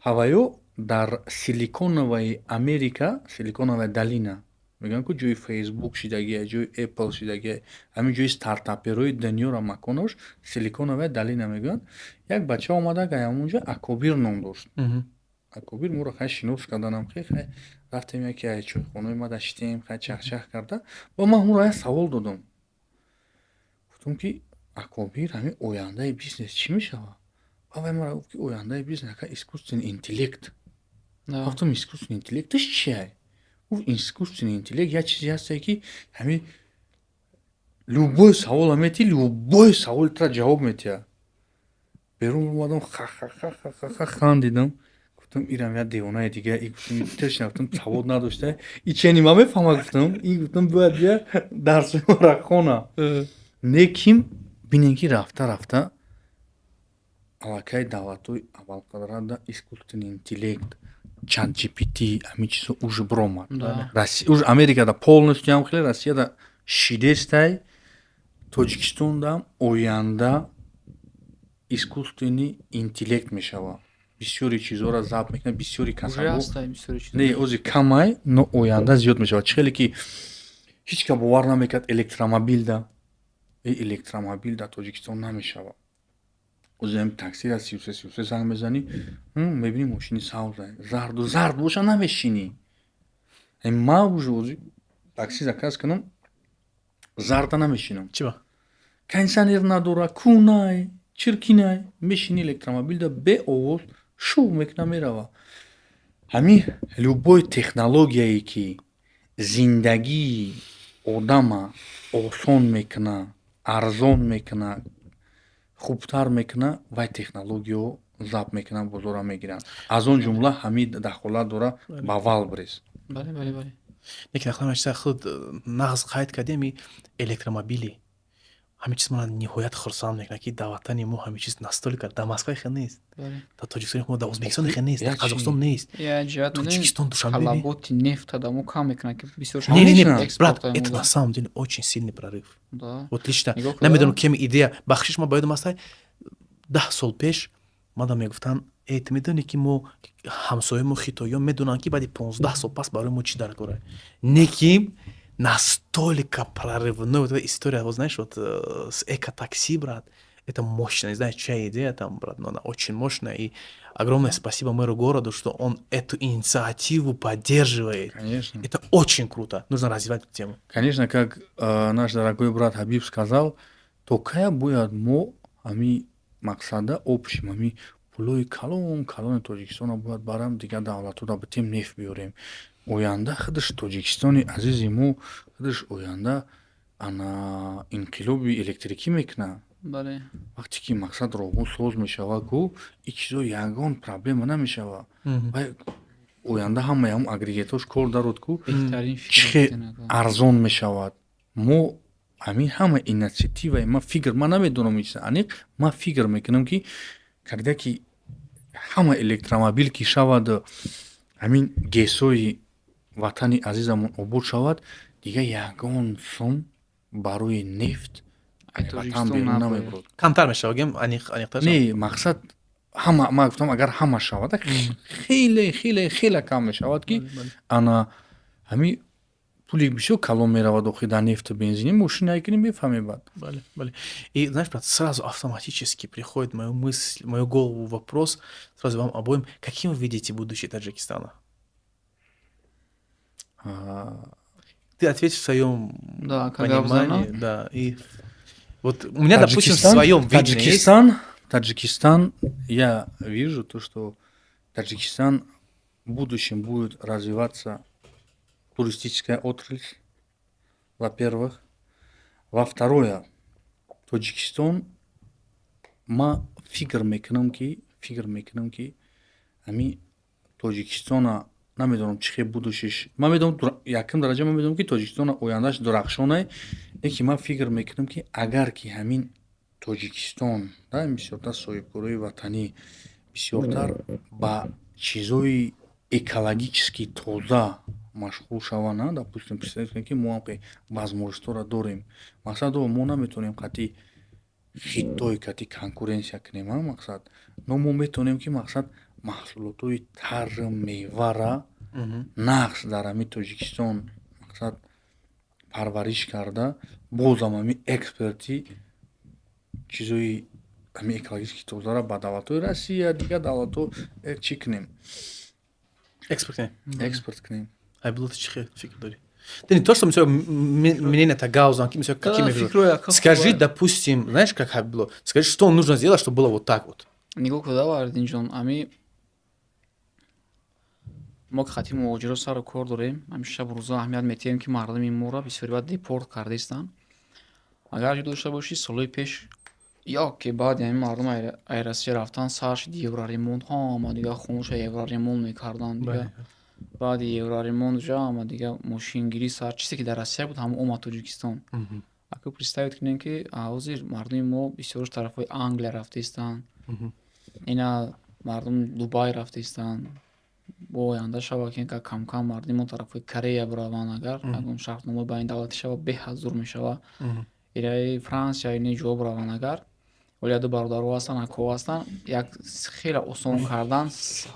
ҳаваё дар силиконоваи Америка силиконовая долина мегӯянд ку ҷои Facebook шидагия ҷои Apple шидагия ҳамин ҷои стартаперои дунёро маконош силиконовая долина мегӯянд як бача омада гаямонҷа акобир ном дошт акобир моро хай шинос карданам хай рафтем яке чойхонаи мада шитем хай чахчах карда ба ман ҳамонро як савол додам гуфтам ки акобир ҳамин ояндаи бизнес чӣ мешава вай мара гуфт ки ояндаи бизнес ака искусственный интеллект гуфтам искусственный интеллекташ чие искусственный интеллект як чизе ҳастае ки ҳамин любой савола метӣ любой саволи тра ҷавоб метиҳад берун омадам ха хандидам гуфтам ирам як девонаи дига гуфтам савод надошта и чени ма мефаҳма гуфтам бояд бия дарси мара хона лекин бинем ки рафта аллакай давлатҳои аввалқадрада искусственный интеллект ChatGPT ҳамин чизо уже биромад уж Америкада полностью ҳам хеле Россияда шидестай тоҷикистонда оянда искусственный интеллект мешавад. Бисёри чизҳоро забт мекунад, бисёри Уже касабо ҳастай бисёри чизо. не ози камай, но оянда зиёд мешавад. Чӣ хеле ки ҳеҷ ка бовар намекард электромобилда электромобил дар Тоҷикистон намешавад. Ози ҳамин таксира 33 занг мезанӣ, мебинӣ мошини савзе зарду зард боша намешинӣ. Ма уже ози такси заказ кунам, зарда намешинам. Чиба? Кондиционер надора, кунай, чиркинай, мешини электромобилда бе овоз шув мекуна мерава. Ҳамин любой технологияе ки зиндагии одама осон мекуна, арзон мекуна, хубтар мекуна, вай технологияҳо забт мекунан, бозора мегиранд. Аз он ҷумла ҳамин дахолат дора ба Валбрис. Бале, бале, бале. Lekin aqlamashsa xuд нағз қайд кардем и электромобили. Ҳамин чиз мана ниҳоят хурсанд мекунад ки дар ватани мо ҳамин чиз настолько дар Москва хел нест. Бале. Дар Тоҷикистон мо дар Ӯзбекистон хел нест, дар Як Қазоқистон чи? нест. Я ҷиҳат Тоҷикистон душанбе. халаботи нефта дамо кам мекунад ки бисёр Не, не, Конечно. не, брат, экспортаем это да. на самом деле очень сильный прорыв. Да. Вот лично Нигоҳ кунед. намедонам кеми идея бахшиш ма боядам астай 10 сол пеш мадам мегуфтан ты медони ки мо ҳамсоямо хитоиён медонанд ки баъди 15 сол пас барои мо чӣ дар кора. Неким настолько прорывной вот эта история, вот знаешь, вот с экотакси, брат, это мощно, не знаю, чья идея там, брат, но она очень мощная, и огромное спасибо мэру города, что он эту инициативу поддерживает. Конечно. Это очень круто, нужно развивать эту тему. Конечно, как наш дорогой брат Хабиб сказал, то кая бояд мо ами мақсада общим, ами пулои калони Тоҷикистона бояд барам дигар давлатода битем нефт биёрем. Оянда худаш Тоҷикистони азизи мо худаш оянда ана инқилоби электрикӣ мекунад. Бале. Вақте ки мақсад роҳбон соз мешавад гӯ ин чизо ягон проблема намешавад. Вай оянда ҳамаи ҳам агрегатош кор дарод ку Беҳтарин чӣ фикр мекунад. арзон мешавад. Мо ҳамин ҳама инициативаи ма фикр ма намедонам чиз аниқ ма фикр мекунам ки когда ки ҳама электромобил ки шавад ҳамин гесои ватани азизамон обод шавад дигар ягон сум барои нефт ватан берун намебурад. Камтар мешавад, аниқтар шавад. Не мақсад ҳама ма гуфтам агар ҳама шавад хеле кам мешавад ки ана ҳамин пули бисёр калон меравад охир дар нефту бензини мошина ки мефаҳме баъд. Бале. И знаешь, брат, сразу автоматически приходит в мою мысль, в мою голову вопрос, сразу вам обоим, каким вы видите будущее Таджикистана? Ты ответь в своем Да, как понимании, Гавзана. да. И вот у меня, допустим, в своем видении есть. Таджикистан, я вижу то, что Таджикистан в будущем будет развиваться туристическая отрасль, во-первых. Во-второе, Таджикистан ма фикр мекунам ки ами Таджикистона намедонам чӣ хел будущеш ман медонам якум дараҷа ман медонам ки Таджикистона ояндаш дурахшонае ки ман фикр мекунам ки агар ки ҳамин Таджикистон бисёртар соҳибкории ватанӣ бисёртар ба чизҳои экологически тоза машғул шаванд, допустим представить ки мо ҳам возможностҳоро дорем. Мақсад мо наметавонем қати хитой қати конкуренсия кунем мақсад, но мо метавонем ки мақсад маҳсулотҳои тару мевара нағз дар ҳамин Тоҷикистон мақсад парвариш карда бозам ҳамин эксперти чизҳои ҳамин экологически тозаро ба давлатҳои Россия дигар давлатҳо чӣ кунем экспорт кунем. Айбулат, чӣ хел фикр дорӣ? Да не то, что мнение-то Гаузан, какими скажи, допустим, знаешь, как было? Скажи, что нужно сделать, чтобы было вот так вот. Нигоҳ куда Вардинҷон, ами мо ки хати муҳоҷирот сару кор дорем, ами шабу рӯза аҳамият метиҳем ки мардуми моро бисёри баъд депорт кардаистанд. Агар ҷудо дошта бошӣ солҳои пеш ёке баъди ҳамин мардум ай Россия рафтан сарш евроремонт ҳама дигар хонуша евроремонт мекарданд дигар баъди евроремонт ҷама дигар мошингирӣ сар чизе ки дар Россия буд ҳама омад Тоҷикистон. Аку представит кунем ки ҳозир мардуми мо бисёрш тарафҳои Англия рафтаистанд, ина мардум Дубай рафтаистанд. Бо оянда шавад ки кам мардуми мо тарафҳои Корея бираванд, агар ягон шартномаи байни давлатӣ шавад беҳад зур мешавад. ираи Франсия ини ҷо бираванд агар олияду бародаро ҳастанд акҳо ҳастанд як хеле осон кардан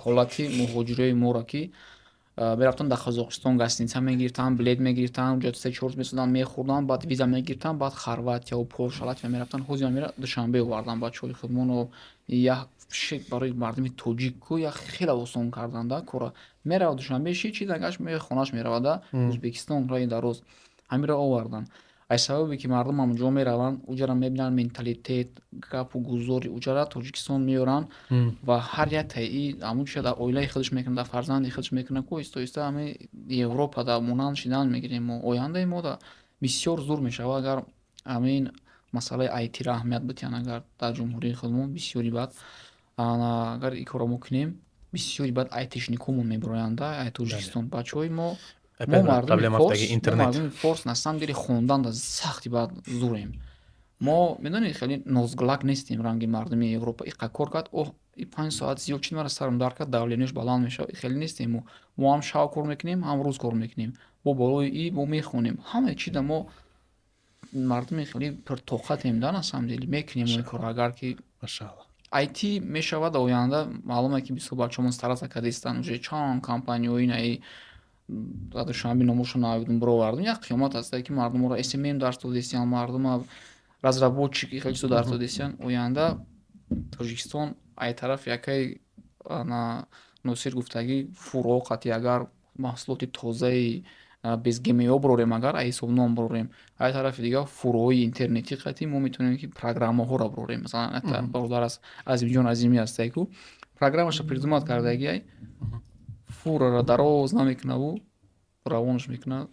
ҳолати муҳоҷирои моро ки мерафтанд дар Қозоқистон гостиница мегирифтанд, билет мегирифтанд, онҷо 3-4 рӯз месуданд, мехӯрданд, баъд виза мегирифтанд, баъд Хорватия, Полша, Латвия мерафтанд. Ҳозир мера душанбе оварданд бачаҳои худмоно. Як шик барои мардуми тоҷик ку як хеле осон карданда кора. Меравад душанбе чи дагаш хонаш меравада Узбекистон рои дароз. Ҳамиро оварданд. Аз сабабе ки мардум ҳамонҷо мераванд, уҷара мебинанд менталитет, гапу гузори уҷара Тоҷикистон меоранд ва ҳар як таи ҳамон чиро дар оилаи худаш мекунад, дар фарзанди худаш мекунад ку оҳиста-оҳиста ҳами Европа дар монанд шидан мегирем мо. Ояндаи мо да бисёр зур мешавад агар ҳамин масъалаи айтиро аҳамият бидиҳанд агар дар ҷумҳурии худмон бисёри баъд агар ин карро мо кунем бисёри баъд айтишникумон мебироянд дар Тоҷикистон. Бачаҳои мо мардуми форс на самом деле хонданда сахти баъд зурем. Мо медонед хеле нозглак нестем ранги мардуми Европа. Иқа кор кард, оҳ и 5 соат зиёд чи мара сарам дар кард, давленияш баланд мешавад. Хеле нестем мо. Мо ҳам шаб кор мекунем, ҳам рӯз кор мекунем. Бо болои и мо мехонем. Ҳама чида мо мардуми хеле пуртоқатем да на самом деле мекунем ин корро агар ки машаалло. IT мешавад оянда маълуме ки бисёр бачаҳомон старата кардистанд. Уже чанд компанияҳои наи дар душанбе номошон навидум бировардем. Як қиёмат аст ки мардуморо SMM дарс додистиянд, мардума разработчики хеле чизо дарс додистиянд. Оянда Тоҷикистон ай тараф якай Носир гуфтагӣ фуроқати агар маҳсулоти тозаи без ГМО бирорем агар ҳисобном бирорем. Ай тарафи дигар фурои интернети қати мо метавонем ки программаҳоро бирорем. Масалан бародар аст Азимҷон Азимӣ астае ку программаша придумат кардаги ай фурара дароз намекунаву равонаш мекунад.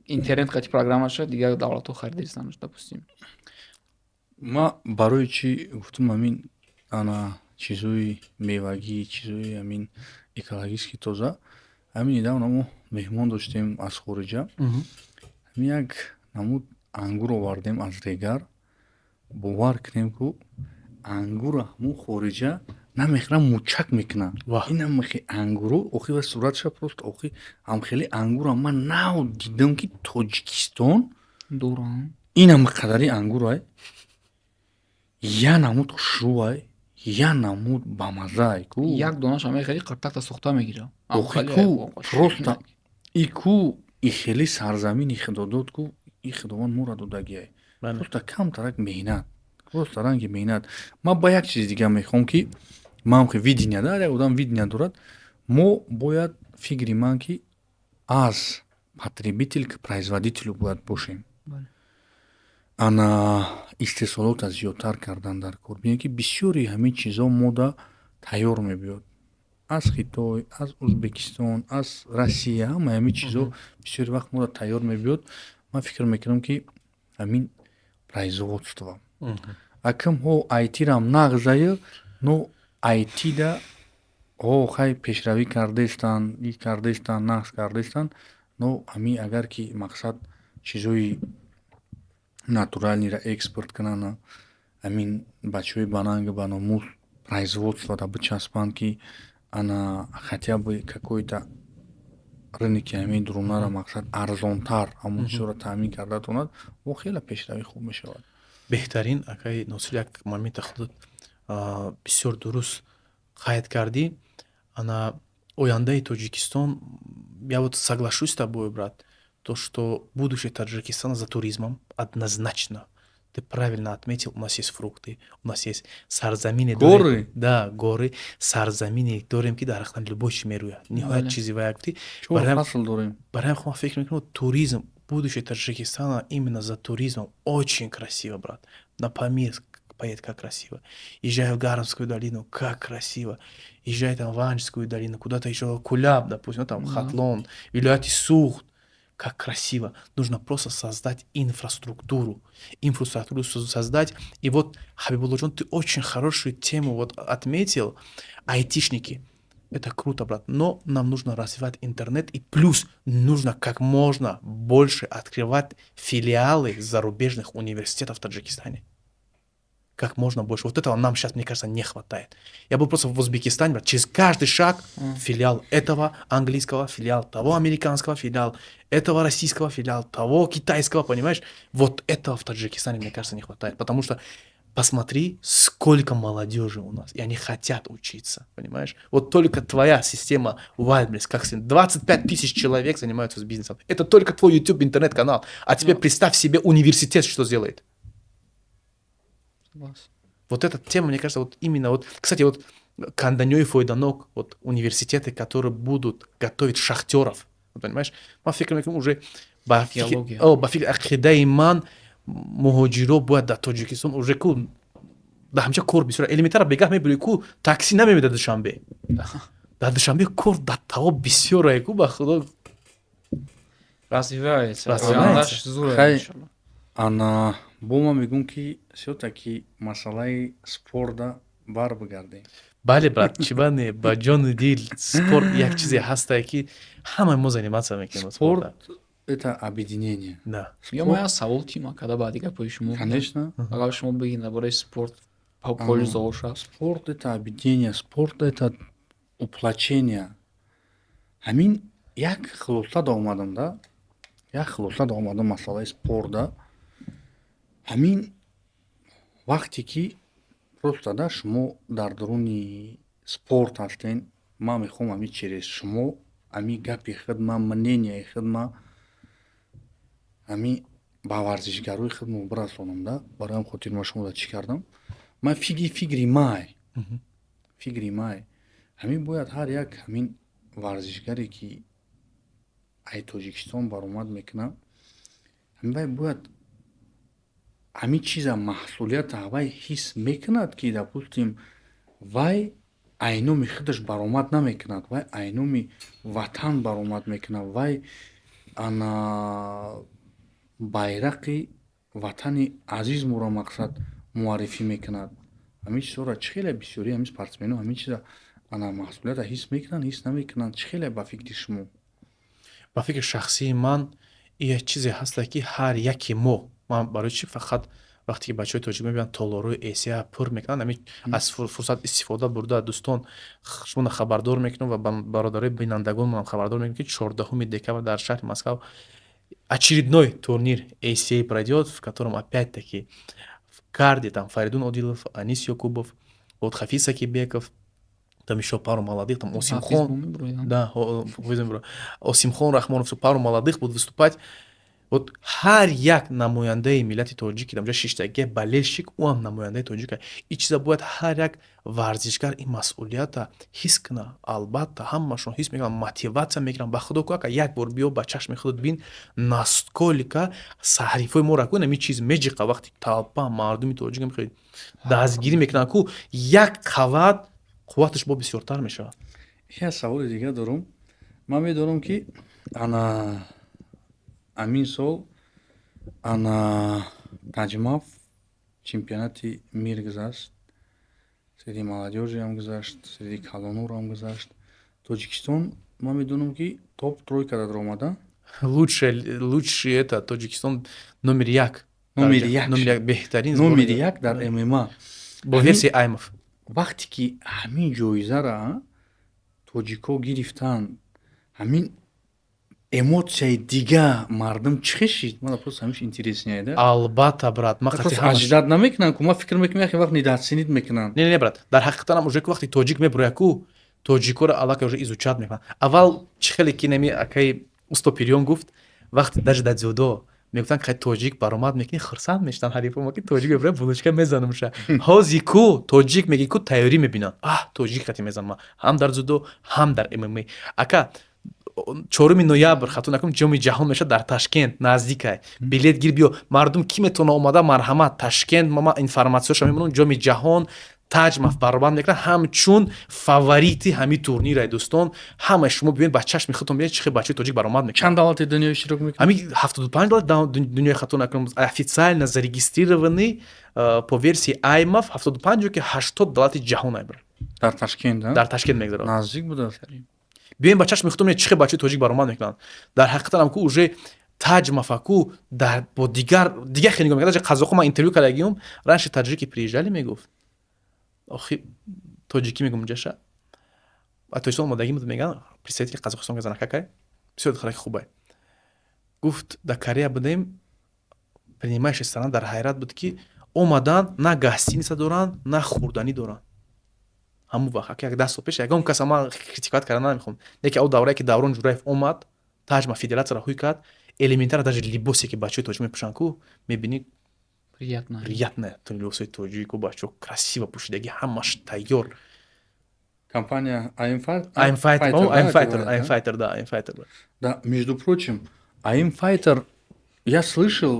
Интернет қати программаша дигар давлатҳо харидистанаш допустим. Ма барои чӣ гуфтам ҳамин ана чизҳои мевагӣ, чизҳои ҳамин экологически тоза. Ҳамин идам намо меҳмон доштем аз хориҷа. Ҳамин як намуд ангур овардем аз Регар. Бовар кунем ку ангура ҳамон хориҷа намехӯрад мучак мекунад. Ина мехи ангуру охи ва суратша просто охи ам хеле ангура ман нав дидам ки Тоҷикистон дурам. Ина мақадари ангурай. Я намуд хушрӯай, я намуд бамазаай ку. Як донаш ҳамаи хеле қиртакта сохта мегирад. Охи ку просто и ку и хеле сарзамини худодод ку и худованд моро додагиай. Просто камтарак меҳнат. Просто ранги меҳнат. Ман ба як чиз дига мехоҳам ки ман видения да як одам видения дорад. Мо бояд фикри ман ки аз потребитель к производителю бояд бошем. Ана истеҳсолота зиёдтар кардан дар кор. Бинед ки бисёри ҳамин чизҳо мода тайёр мебиёд. Аз Хитой, аз Узбекистон, аз Россия, ҳама ҳамин чизҳо бисёри вақт мода тайёр мебиёд. Ман фикр мекунам ки ҳамин производство. Акам ҳо айтирам нағзая, но айтида ҳо хай пешравӣ кардестанд, и кардестанд, нағз кардестанд, но ҳамин агар ки мақсад чизҳои натуралниро экспорт кунанд, ҳамин бачаҳои бананга ба номус производствода бичаспанд ки ана хотя бы какой-то рынки ҳамин дурунара мақсад арзонтар ҳамон чизро таъмин карда тонад, во хеле пешравӣ хуб мешавад. Беҳтарин акай Носир як моменти худот бисёр дуруст қайд кардӣ. Ана ояндаи Тоҷикистон, я вот соглашусь с тобой, брат, то, что будущее Таджикистана за туризмом однозначно. Ты правильно отметил, у нас есть фрукты, у нас есть сарзамини. Горы? Да, горы, сарзамини. Дорем ки дарахтан любой чи мерӯяд. Ниҳоят чизи ва якти. Фасл дорем. Барам хама фикр мекунам, туризм, будущее Таджикистана именно за туризмом очень красиво, брат. На Памир поедет, как красиво. Езжай в Гармскую долину, как красиво. Езжай там в Анжскую долину, куда-то еще Куляб, допустим, там Хатлон, Вилаяти Сухт. Как красиво. Нужно просто создать инфраструктуру. Инфраструктуру создать. И вот, Хабибулладжон, ты очень хорошую тему вот отметил. Айтишники. Это круто, брат. Но нам нужно развивать интернет. И плюс нужно как можно больше открывать филиалы зарубежных университетов в Таджикистане. как можно больше. Вот этого нам сейчас, мне кажется, не хватает. Я был просто в Узбекистане, брат, через каждый шаг филиал этого английского, филиал того американского, филиал этого российского, филиал того китайского, понимаешь? Вот этого в Таджикистане, мне кажется, не хватает, потому что посмотри, сколько молодежи у нас, и они хотят учиться, понимаешь? Вот только твоя система Wildberries, как 25 тысяч человек занимаются с бизнесом. Это только твой YouTube, интернет-канал. А теперь представь себе университет, что сделает. Согласен. Вот эта тема, мне кажется, вот именно вот, кстати, вот Канданёй Фойданок, вот университеты, которые будут готовить шахтеров, вот, понимаешь? Уже Геология. бафикр акидайман муҳоҷиро бояд дар Тоҷикистон уже ку дар ҳамча кор бисёр элементара бегаҳ мебурӣ ку такси намемеда душанбе. Дар Душанбе кор дар тавоб бисёрае ку ба худо. Развивается. Развивается. Хай, ана бо ма мегӯм ки все-таки масъалаи спорта барбигардем. Бале брат, чӣ ба ҷону дил спорт як чизе ҳастае ки ҳамаи мо заниматься мекунем спортом. Спорт это объединение. Да. Я моя савол тима, когда баъди гапои шумо. Конечно. Агар шумо бигин дар бораи спорт полис оша. Спорт это объединение, спорт это уплачение. Ҳамин як хулоса омадам да. Як хулоса омадам масъалаи спорта. Ҳамин вақте ки просто да шумо дар дуруни спорт ҳастен, ман мехоҳам ҳамин через шумо ҳамин гапи хидма, мненияи хидма ҳамин ба варзишгарои хидмо бирасонам да. Барои ҳам хотир ма шумо да чӣ кардам. Ман фикри май ҳамин бояд ҳар як ҳамин варзишгаре ки ай Тоҷикистон баромад мекунад, ҳамин бояд ҳамин чиза маҳсулията вай ҳис мекунад ки допустим вай айноми худаш баромад намекунад, вай айноми ватан баромад мекунад, вай ана байрақи ватани азизмуро мақсад муаррифӣ мекунад. ҳамин чизора чӣ хеле бисёри ҳамин спортсмено ҳамин чиза ана маҳсулията ҳис мекунанд, ҳис намекунанд. Чӣ хеле ба фикри шумо? Ба фикри шахсии ман як чизе ҳаста ки ҳар яки мо, ман барои чӣ фақат вақте ки бачаҳои тоҷик мебинанд толорои эсия пур мекунанд, ҳамин аз фурсат истифода бурда дӯстон шуморо хабардор мекунам ва бародарои бинандагонам хабардор мекунам ки 14 декабр дар шаҳри Москва очередной турнир ACA пройдет, в котором опять-таки в карде там Фаридун Одилов, Анис Якубов, вот Хафиз Акибеков, там еще пару молодых, там Осимхон, да, Осимхон Рахмонов, пару молодых будут выступать. Вот ҳар як намояндаи миллати тоҷики дар ҷои шиштаги болельщик ӯ ҳам намояндаи тоҷика. И чиза бояд ҳар як варзишгар ин масъулията ҳис кунад. Албатта ҳамашон ҳис мекунанд, мотиватсия мекунанд. Ба худо ку ака як бор биё ба чашми худат бин насколько саҳрифои моро ку ин чиз меҷиқа вақти талпа мардуми тоҷика мехоҳад дастгирӣ мекунанд ку як қават қувваташ бо бисёртар мешавад. Я саволи дига дорам. Ман медонам ки ана амин сол ана Таҷмав чемпионати мир гузашт, среди молодежи ҳам гузашт, среди калонур ҳам гузашт. Тоҷикистон ман медонам ки топ-тройкада даромада. Лучший это Таджикистан номер як. Номер як беҳтарин номер як дар ММА. Бо версияи Аймов. Вақте ки ҳамин ҷоизара тоҷико гирифтанд, ҳамин эмоцияи дига мардум чӣ хешид? Ман просто ҳамиш интересняе да. Албатта брат, ман просто аҷдад намекунанд ку ман фикр мекунам яхе вақт недооценид мекунанд. Не брат, дар ҳақиқатан ҳам уже вақти тоҷик мебурояд ку тоҷикоро аллакай уже изучат мекунанд. Аввал чӣ хеле ки нами акаи Устопирён гуфт, вақти даже дар дзюдо мегуфтанд ки тоҷик баромад мекунӣ, хурсанд мешуданд ҳарифо ки тоҷик мебурад булочка мезанамша. Ҳозир ку тоҷик меги ку тайёрӣ мебинанд. Тоҷик хати мезанам ҳам дар дзюдо, ҳам дар ММА. Ака 4 ноябр хато накунам ҷоми ҷаҳон мешавад дар Ташкент наздикай. Билет гир биё. Мардум ки метавона омада марҳамат Ташкент мама информатсияшо мемонам ҷоми ҷаҳон Таҷмав баробанд мекунад ҳамчун фаворити ҳамин турнирай дӯстон. Ҳама шумо бибинед ба чашми худтон бинед чӣ хел бачаи тоҷик баромад мекунад. Чанд давлати дунё иштирок мекунад? Ҳамин 75 давлат дунёи хато накунам официально зарегистрированный по версии Аймов 75 ки 80 давлати ҷаҳон айбр. Дар Ташкент, дар Ташкент мегузарад. Наздик буда. Бибинед ба чашми худтон бинед чӣ хел бачаи тоҷик баромад мекунад. Дар ҳақиқатан ҳам ку уже таҷ мафаку бо дигар хеле нигоҳ мекард. қазоқо ман интервю кардагиум раньше таҷики приезжали мегуфт охи тоҷики мегум ҷаша а тоҷикистон омадагӣ буд меган представители қазоқистон газана какай бисёр духалаки хубай гуфт дар Корея будем принимающая страна дар ҳайрат буд ки омадан на гостиница доранд на хӯрданӣ доранд ҳамун вақт як 10 сол пеш ягон кас ман критикат карда намехоҳам лекин ав даврае ки Даврон Ҷураев омад таҷма федератсияро ҳуй кард элементар даже либосе ки бачаҳои тоҷик мепӯшанд ку мебинӣ приятное либосои тоҷику бачаҳо красиво пӯшидаги ҳамаш тайёр Компания I'm Fighter, да. Да, между прочим, I'm Fighter, я слышал,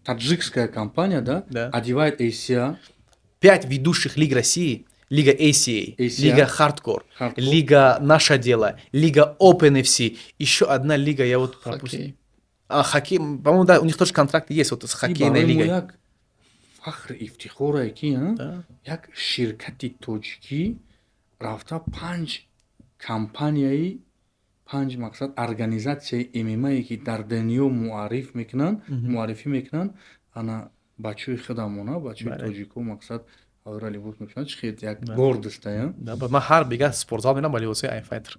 таджикская компания, да, Да. одевает ACA. 5 ведущих лиг России: Лига ACA, Лига Hardcore, Лига Наше Дело, Лига OpenFC, еще одна лига, я вот пропустил. Хоккей, по-моему, да, у них тоже контракт есть вот с хоккейной лигой. Як фахр ифтихора ки, як ширкати тоҷикӣ рафта 5 компанияи 5 мақсад организатсияи ММА ки дар дунё муаррифӣ мекунанд ана бачаҳои худамона бачаҳои тоҷику мақсад авра либос мепӯшанд чӣ хеле як гордост я. Да, ман ҳар бега спортзал мерам ба либоси I'm Fighter.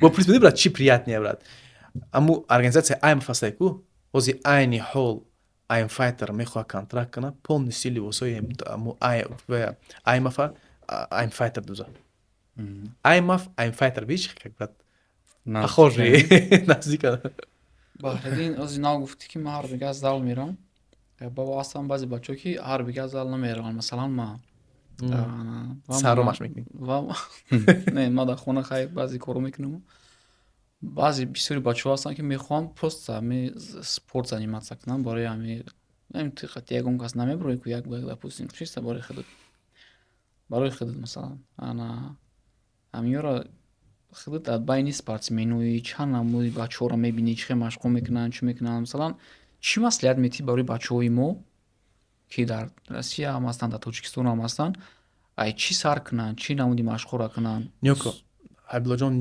Бо плюс бини брат, чӣ приятнее брат. Аму организация I'm Fighter ку ҳозир айни ҳол I'm Fighter мехоҳад контракт кунад полностью либосои I'm Fighter дуза. I'm Fighter видишь, как брат похожие наздика. баҳриддин ози нав гуфтӣ ки ман ҳар бега зал мерам. Баба ҳастанд баъзе бачаҳо ки ҳар бега зал намерам. Масалан ман саромаш мекунӣ. Не, ман дар хона хай баъзе коро мекунам. баъзе бисёри бачаҳо ҳастанд ки мехоҳанд просто спорт заниматься кунанд барои ягон кас намебарои ку як допустим чиста барои худут масалан ана ҳамиёро худут байни спортсменои чанд намуди бачаҳоро мебинӣ чӣ хел машқул мекунанд чӣ мекунанд масалан чӣ маслиҳат медиҳӣ барои бачаҳои мо ки дар Россия ҳам ҳастанд дар Тоҷикистон ҳам ҳастанд ай чӣ сар кунанд чӣ намуди машқҳоро кунанд Нёко Абдуллоҷон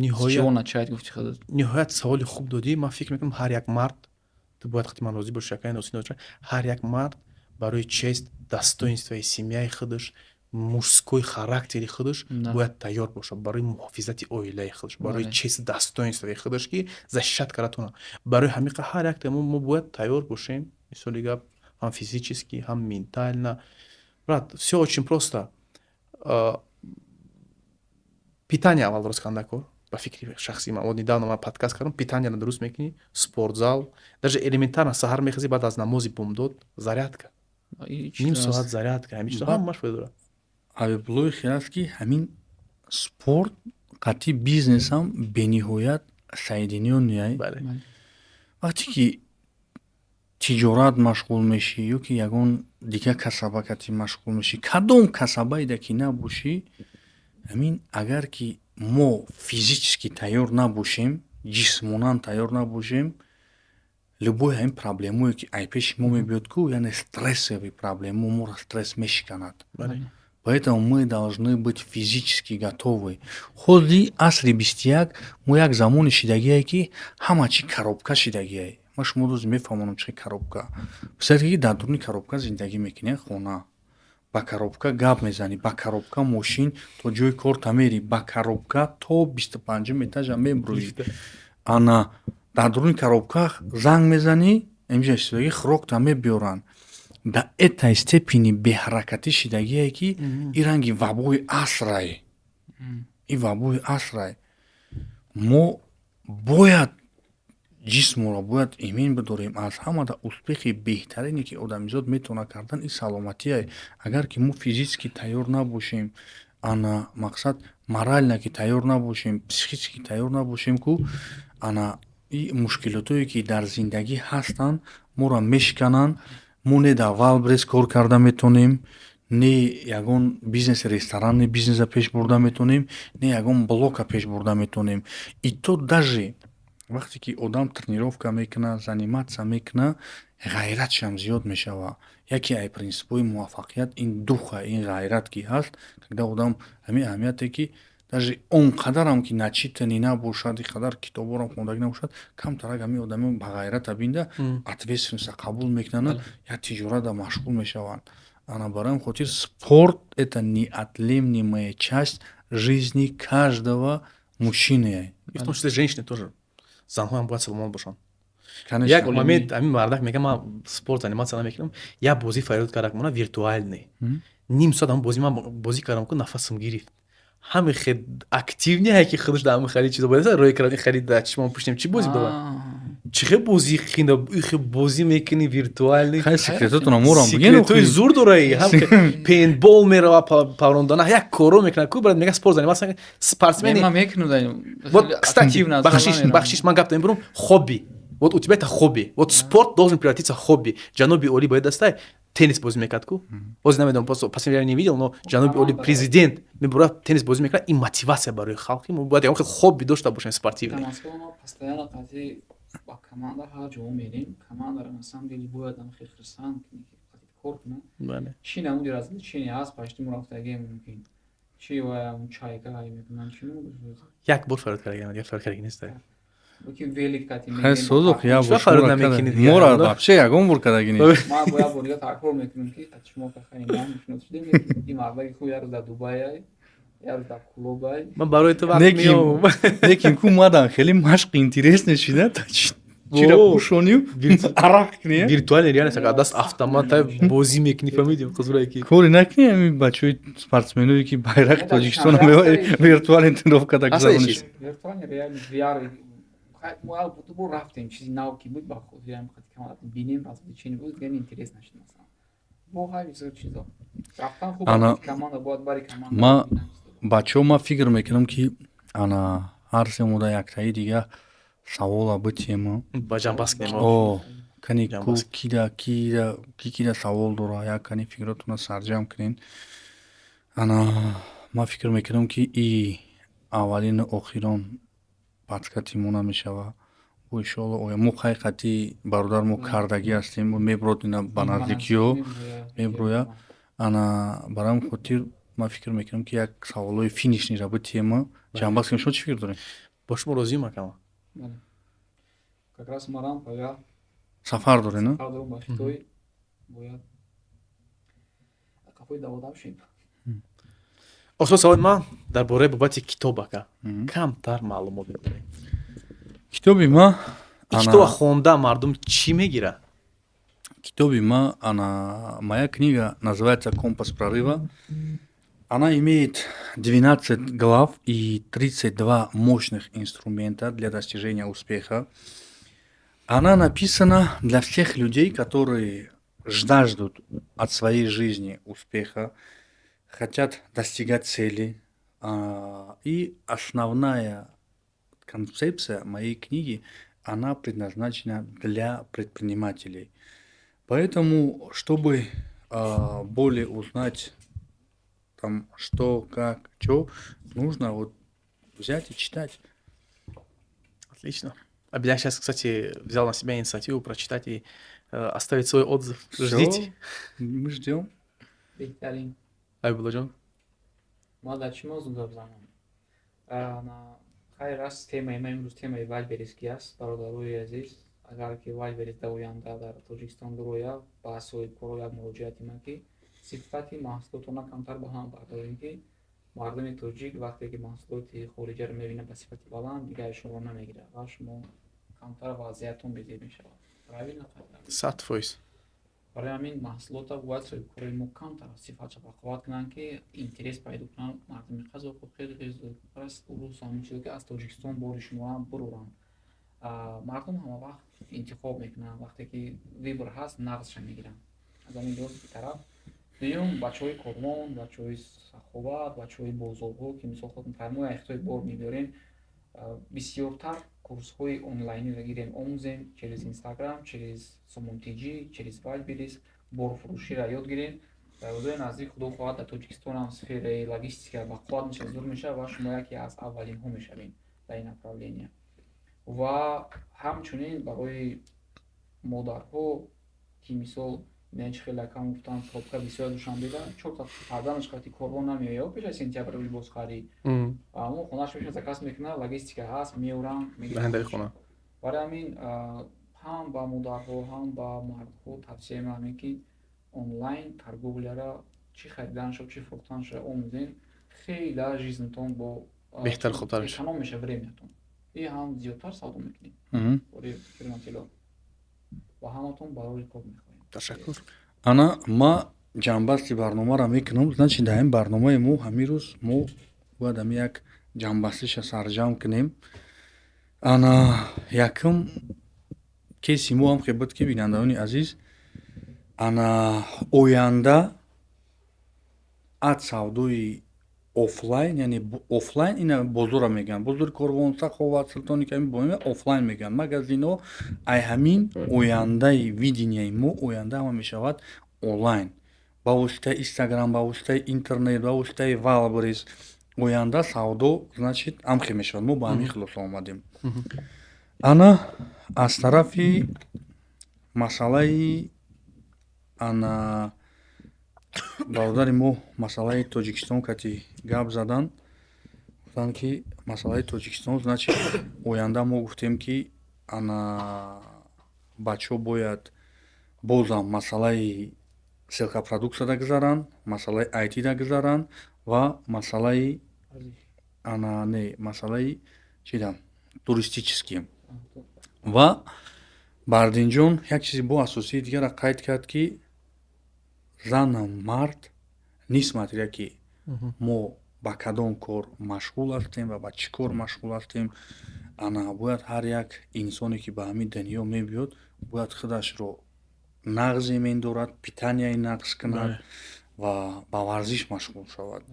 ниҳоят саволи хуб додӣ. Ман фикр мекунам ҳар як мард ту бояд хати ман розӣ бошӣ ҳар як мард барои чест достоинствои семьяи худаш мужской характери худаш бояд тайёр бошад барои муҳофизати оилаи худаш барои чест достоинствои худаш ки защищат карда тонад. Барои ҳамин ҳар як тема мо бояд тайёр бошем мисоли гап ҳам физически ҳам ментально брат всё очень просто. Питание аввал дуруст кардан кор ба фикри шахсии ман. Недавно ман подкаст кардам, питанияро дуруст мекунӣ, спортзал, даже элементарно саҳар мехезӣ баъд аз намози бомдод зарядка. Ним соат зарядка, ҳамин чизо ҳамаш фоида дорад. Ҳабибуллои хеле аст ки ҳамин спорт қатъи бизнесам бениҳоят соединёнияй. Вақте ки тиҷорат машғул мешӣ ё ки ягон дигар касаба қатъи машғул мешӣ, кадом касабаеда ки набошӣ, ҳамин агар ки мо физически тайёр набошем, ҷисмонан тайёр набошем, любое ҳамин проблемое ки ай пеши мо мебиёд ку, яъне стрессовые проблемы, моро стресс мешиканад. Поэтому мы должны быть физически готовы. Ҳозир асри 21 мо як замоне шидагие ки ҳама чӣ коробка шидагие. Ма шумо рӯз мефаҳмонам чӣ коробка. Бисёре ки дар дуруни коробка зиндагӣ мекунӣ хона. Ба коробка гап мезанӣ, ба коробка мошин то ҷои кор та мери, ба коробка то 25 этажа мебурӣ. Ана дар дуруни коробка занг мезанӣ, имҷа шидагӣ хӯрок та мебиёранд. До этой степени беҳаракатӣ шидагие ки ин ранги вабои асрае. И вабои асрае. Мо бояд ҷисморо бояд эмин бидорем аз ҳамада успехи беҳтарине ки одамизод метавонад кардан ин саломатие. Агар ки мо физически тайёр набошем, ана мақсад морально ки тайёр набошем, психически тайёр набошем ку ана и мушкилотое ки дар зиндагӣ ҳастанд моро мешикананд. Мо не дар Валбрес кор карда метонем, не ягон бизнес ресторанни бизнеса пеш бурда метонем, не ягон блока пеш бурда метонем. И то даже вақте ки одам тренировка мекуна, заниматсия мекуна, ғайратшам зиёд мешава. Яке ай принсипҳои муваффақият ин духа, ин ғайрат ки ҳаст, когда одам ҳамин аҳамияте ки даже он қадарам ки начитанӣ набошад, и қадар китоборам хондагӣ набошад, камтарак ҳамин одамиҳо ба ғайрата бинда ответственността қабул мекунанд, як тиҷората машғул мешаванд. Ана барои ҳамин хотир спорт — это неотъемлемая часть жизни каждого мужчины. И в том числе женщины тоже. Занҳо ҳам бояд саломат бошанд. Конечно. Як момент ҳамин мардак мегӯяд ман спорт заниматься намекунам. Я бозӣ фарёд кардам мана виртуальный. Ним соат ҳамин бозӣ ман бозӣ кардам ки нафасам гирифт. Ҳамин хел активнее ки худаш дар ҳамин харид чиза бояд рой кардани харида чишмон пуштем чи бозӣ буда. Чӣ хел бозӣ хинда хел бозӣ мекунӣ виртуальный. Хай секретатуна морам бигем. Секретои зур дораи ҳам пейнтбол мерава паврондана як коро мекунад. Ку брат мега спорт заниматься спортсмени. Ман мекунам. Вот, кстати, бахшиш ман гап дорам, хобби. Вот у тебя это хобби. Вот спорт должен превратиться в хобби. Ҷаноби Оли бояд дастай теннис бозӣ мекард ку. Боз намедонам, последнее время не видел, но ҷаноби Оли президент мебурад теннис бозӣ мекард. И мотивация барои халқи мо бояд як хобби дошта бошем спортивный. Постоянно qazi ба команда ҳар ҷо мерем. Командаро на самом деле боядам хел хирсан кор кунам. Бале. Чи намуди раз чи аст пашти мурафтаги мумкин. Чи ва чайка мекунам чи ну. Як бор фарёд кардагам, як фарёд кардагам нест. Оки великати Хай созуқ я Чӣ фарқ бош намекунед? мора вообще ягон бор кардагини. ма бояд борга такрор мекунам ки шумо кахаи ман шуно шудем ин мардаги ху яр дар Дубай ай яр дар клуб ай Ман барои ту вақт меём. Лекин ку мадан хеле машқ интересный шуда. Чира пушонию арақ кунӣ. Виртуальный реальность ага даст автомата бозӣ мекунӣ фаҳмидем хузурае ки. Кори накунӣ ҳамин бачаҳои спортсменое ки байраки Тоҷикистона виртуален тренировкада гузарониш. виртуальный реальность VR мо бор рафтем чизи нав ки буд ба хотирам камара бинем развлечение буд гани интересно шуд масалан бо ҳами зуд чизо рафтан хуб команда бояд бари команда ма бачаҳо ма фикр мекунам ки ана ҳар се мода яктаи дига савола битема Ба ҷамъбаст кунем. о кани ку кида савол дора як кани фикратуна сарҷам кунен. Ана ма фикр мекунам ки и аввалину охирон подкати мо намешава. Иншоалло оя мо ҳақиқати бародар мо кардагӣ ҳастем, мебурод ина ба наздикиҳо мебуроя. Ана барои ҳамин хотир ма фикр мекунам ки як саволҳои финишниро битема ҷамъбаст кунем. Шумо чӣ фикр дорем? Бо шумо розиюм акама. как раз марам пага Сафар дорем, на? сафар дорем ба Хитой бояд кафои даводам шем. Осмо саволи ман дар бораи бобати китоб ака. Камтар маълумот медонем. Китоби ма Китоба хонда мардум чӣ мегирад? Китоби ма, моя книга называется «Компас прорыва». Она имеет 12 глав и 32 мощных инструмента для достижения успеха. Она написана для всех людей, которые жаждут от своей жизни успеха, хотят достигать цели. И основная концепция моей книги, она предназначена для предпринимателей. Поэтому, чтобы более узнать там что, как, что, нужно вот взять и читать. Отлично. Я сейчас, кстати, взял на себя инициативу прочитать и оставить свой отзыв. Ждите. Мы ждем. беҳтарин Айбуллоҷон. ма дар чӣ мавзӯъ гап занам хайр аст темаи ма имрӯз темаи вайлберриски аст. Бародарои азиз, агар ки вайлберрис дар оянда дар Тоҷикистон бирояд баҳсҳои кор як муроҷиати ман ки сифати маҳсулотона камтар ба ҳам бардорем ки мардуми тоҷик вақте ки маҳсулоти хориҷаро мебинад ба сифати баланд дига шуморо намегирад ва шумо камтар вазъиятон бедид мешавад. Правильно? 100%. барои ҳамин маҳсулота бояд кори мо камтар сифатша бақоват кунанд ки интерес пайдо кунанд мардуми қазоқу хеле зуд раз урӯз ҳамин чизо ки аз Тоҷикистон бори шумоам буроранд. Мардум ҳама вақт интихоб мекунанд вақте ки вибр ҳаст нағзша мегиранд. аз ҳамин лиҳоз битараф дуюм бачаҳои кормон, бачаҳои саховат, бачаҳои бозорҳо ки мисол худтон фармоя ихтиёҷ бор мебиёрем бисёртар курсҳои онлайниро гирем омӯзем через Instagram, через Сомонтиҷи, через Wildberries борфурӯширо ёд гирем. дар рӯзои наздик худо хоҳад дар Тоҷикистон ҳам сфераи логистика бақувват мешавад, зуд мешавад ва шумо яке аз аввалинҳо мешавед дар ин направление. Ва ҳамчунин барои модарҳо ки мисол мен хеле кам гуфтам пробка бисёр душанбеда чорта парданаш қати корвон намеояд пеши сентябр боз хари аммо хонаш меша заказ мекунад логистика ҳаст меорам Баҳандаи хона. барои ҳамин ҳам ба модарҳо ҳам ба мардҳо тавсия меҳамем ки онлайн торговляро чӣ хариданашо чӣ фурӯхтанашо омӯзем хеле жизнтон бо Беҳтар, хубтар мешавад. эконом меша времятон и ҳам зиёдтар савдо мекунем бори фирматило ва ҳаматон барори кор мехоҳем. Ташаккур. ана ма ҷанбасти барномаро мекунам, значит дар ин барномаи мо ҳамин рӯз мо бояд ҳами як ҷанбастиша сарҷамъ кунем. ана якум кеси мо ҳам хебуд ки бинандаони азиз ана оянда аз савдои офлайн, яъне офлайн ина бозора мегӯянд, бозори Корвон, Саховат, Султони Камил боиме офлайн мегӯянд, магазинҳо ай ҳамин ояндаи виденияи мо оянда ҳама мешавад онлайн ба воситаи Инстаграм, ба воситаи интернет, ба воситаи Валбрес оянда савдо значит амхе мешавад. Мо ба ҳамин хулоса омадем. ана аз тарафи масъалаи ана бародари мо масъалаи Тоҷикистон кати гап задан гуфтанд ки масъалаи Тоҷикистон значит оянда мо гуфтем ки ана бачаҳо бояд бозам масъалаи селхопродукция да гузаранд, масъалаи IT да гузаранд ва масъалаи ана не масъалаи чида туристические. ва Бардинҷон як чизи бо асосии дигаро қайд кард ки зану мард нисбатира ки мо ба кадом кор машғул ҳастем ва ба чӣ кор машғул ҳастем, ана бояд ҳар як инсоне ки ба ҳамин дунё мебиёд бояд худашро нағзе мендорад, питанияи нағз кунад ва ба варзиш машғул шавад.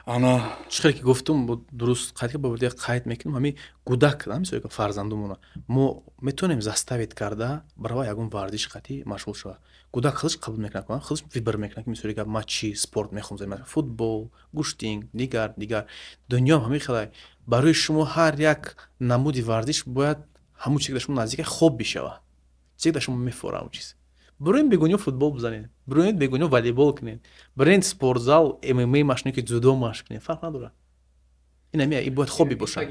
ана чӣ хеле ки гуфтум дуруст қайд ки боварди қайд мекунем ҳами гудак мисоли ки фарзандумона мо метавонем заставит карда барои ягон варзиш қатӣ машғул шавад. Гудак худаш қабул мекунад, худаш вибр мекунад ки мисоли ки ма чӣ спорт мехоҳам заним, футбол, гуштинг, дигар дунё ҳамин хеле барои шумо ҳар як намуди варзиш бояд ҳамон чизе ки дар шумо наздик хоб бишавад, чизе ки дар шумо мефора ҳамон чиз. Бироед бегуниё футбол бизанед, бироед бегуниё волейбол кунед, бироед спортзал ММА машинае ки дзюдо машқ кунед, фарқ надорад. Ин ҳамин ин бояд хобби бошад.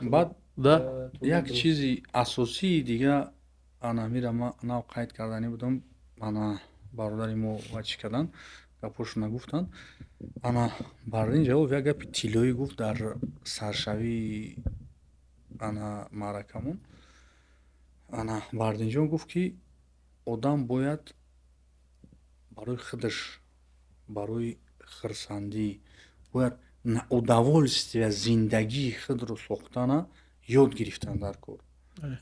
баъд Да. як чизи асосии дига ана мира ма нав қайд кардани будам, ана бародари мо вачи кардан гапошо нагуфтанд. ана Бардин ҷавоб як гапи тиллоӣ гуфт дар саршавии ана маъракамон. ана Бардинҷон гуфт ки одам бояд барои худаш, барои хурсандӣ бояд удовольствия зиндагии худро сохтана ёд гирифтан дар кор.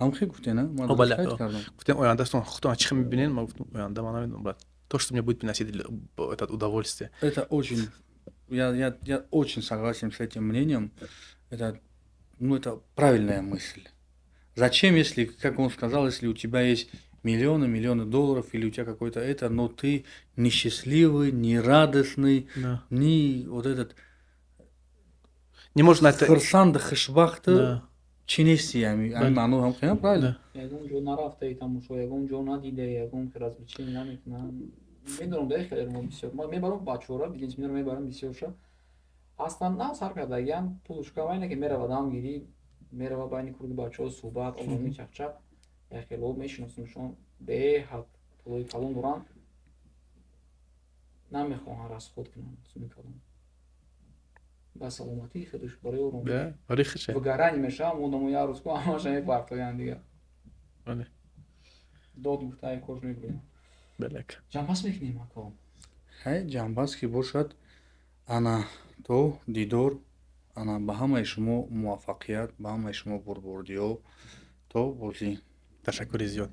ҳамхе гуфтена? Ман Бале, қайд кардам. гуфтем ояндастон худтон чӣ мебинед? Ма гуфтам оянда ман намедонам брат. То, что мне будет приносить это удовольствие. Это очень, я очень согласен с этим мнением. Это правильная мысль. Зачем, если, как он сказал, если у тебя есть миллионы долларов или у тебя какой-то это, но ты несчастливый, не радостный, Да. не вот этот Не можно это... хурсанда хушбахта Да. чинести, маъно ҳам хеле правильно. ягон ҷо нарафтаи тамошо, ягон ҷо надида, ягон развлечение намекунам. Медонам даи хеле мо бисёр. Ма мебарам бачаҳоро, бизнесменро мебарам бисёрша. Ҳастан на сар кардагиам пулушка вайна ки мерава дамгирӣ, мерава байни курди бачаҳо суҳбат, омоми чақчақ. Я хело мешиносимшон беҳад пулои калон доранд. Намехоҳам расход кунам суми калон. Ба саломатии худаш барои оромӣ. Да, барои худша. В гарани мешавам, одаму як рӯз ку ҳамаша мепартоянд дига. Бале. Дод гуфтаи кож мегӯям. Белек. Ҷамъбаст мекунем аком. ҳай ҷанбаст ки бошад. ана то дидор, ана ба ҳамаи шумо муваффақият, ба ҳамаи шумо бурбурдиҳо, то бозӣ. Ташаккури зиёд.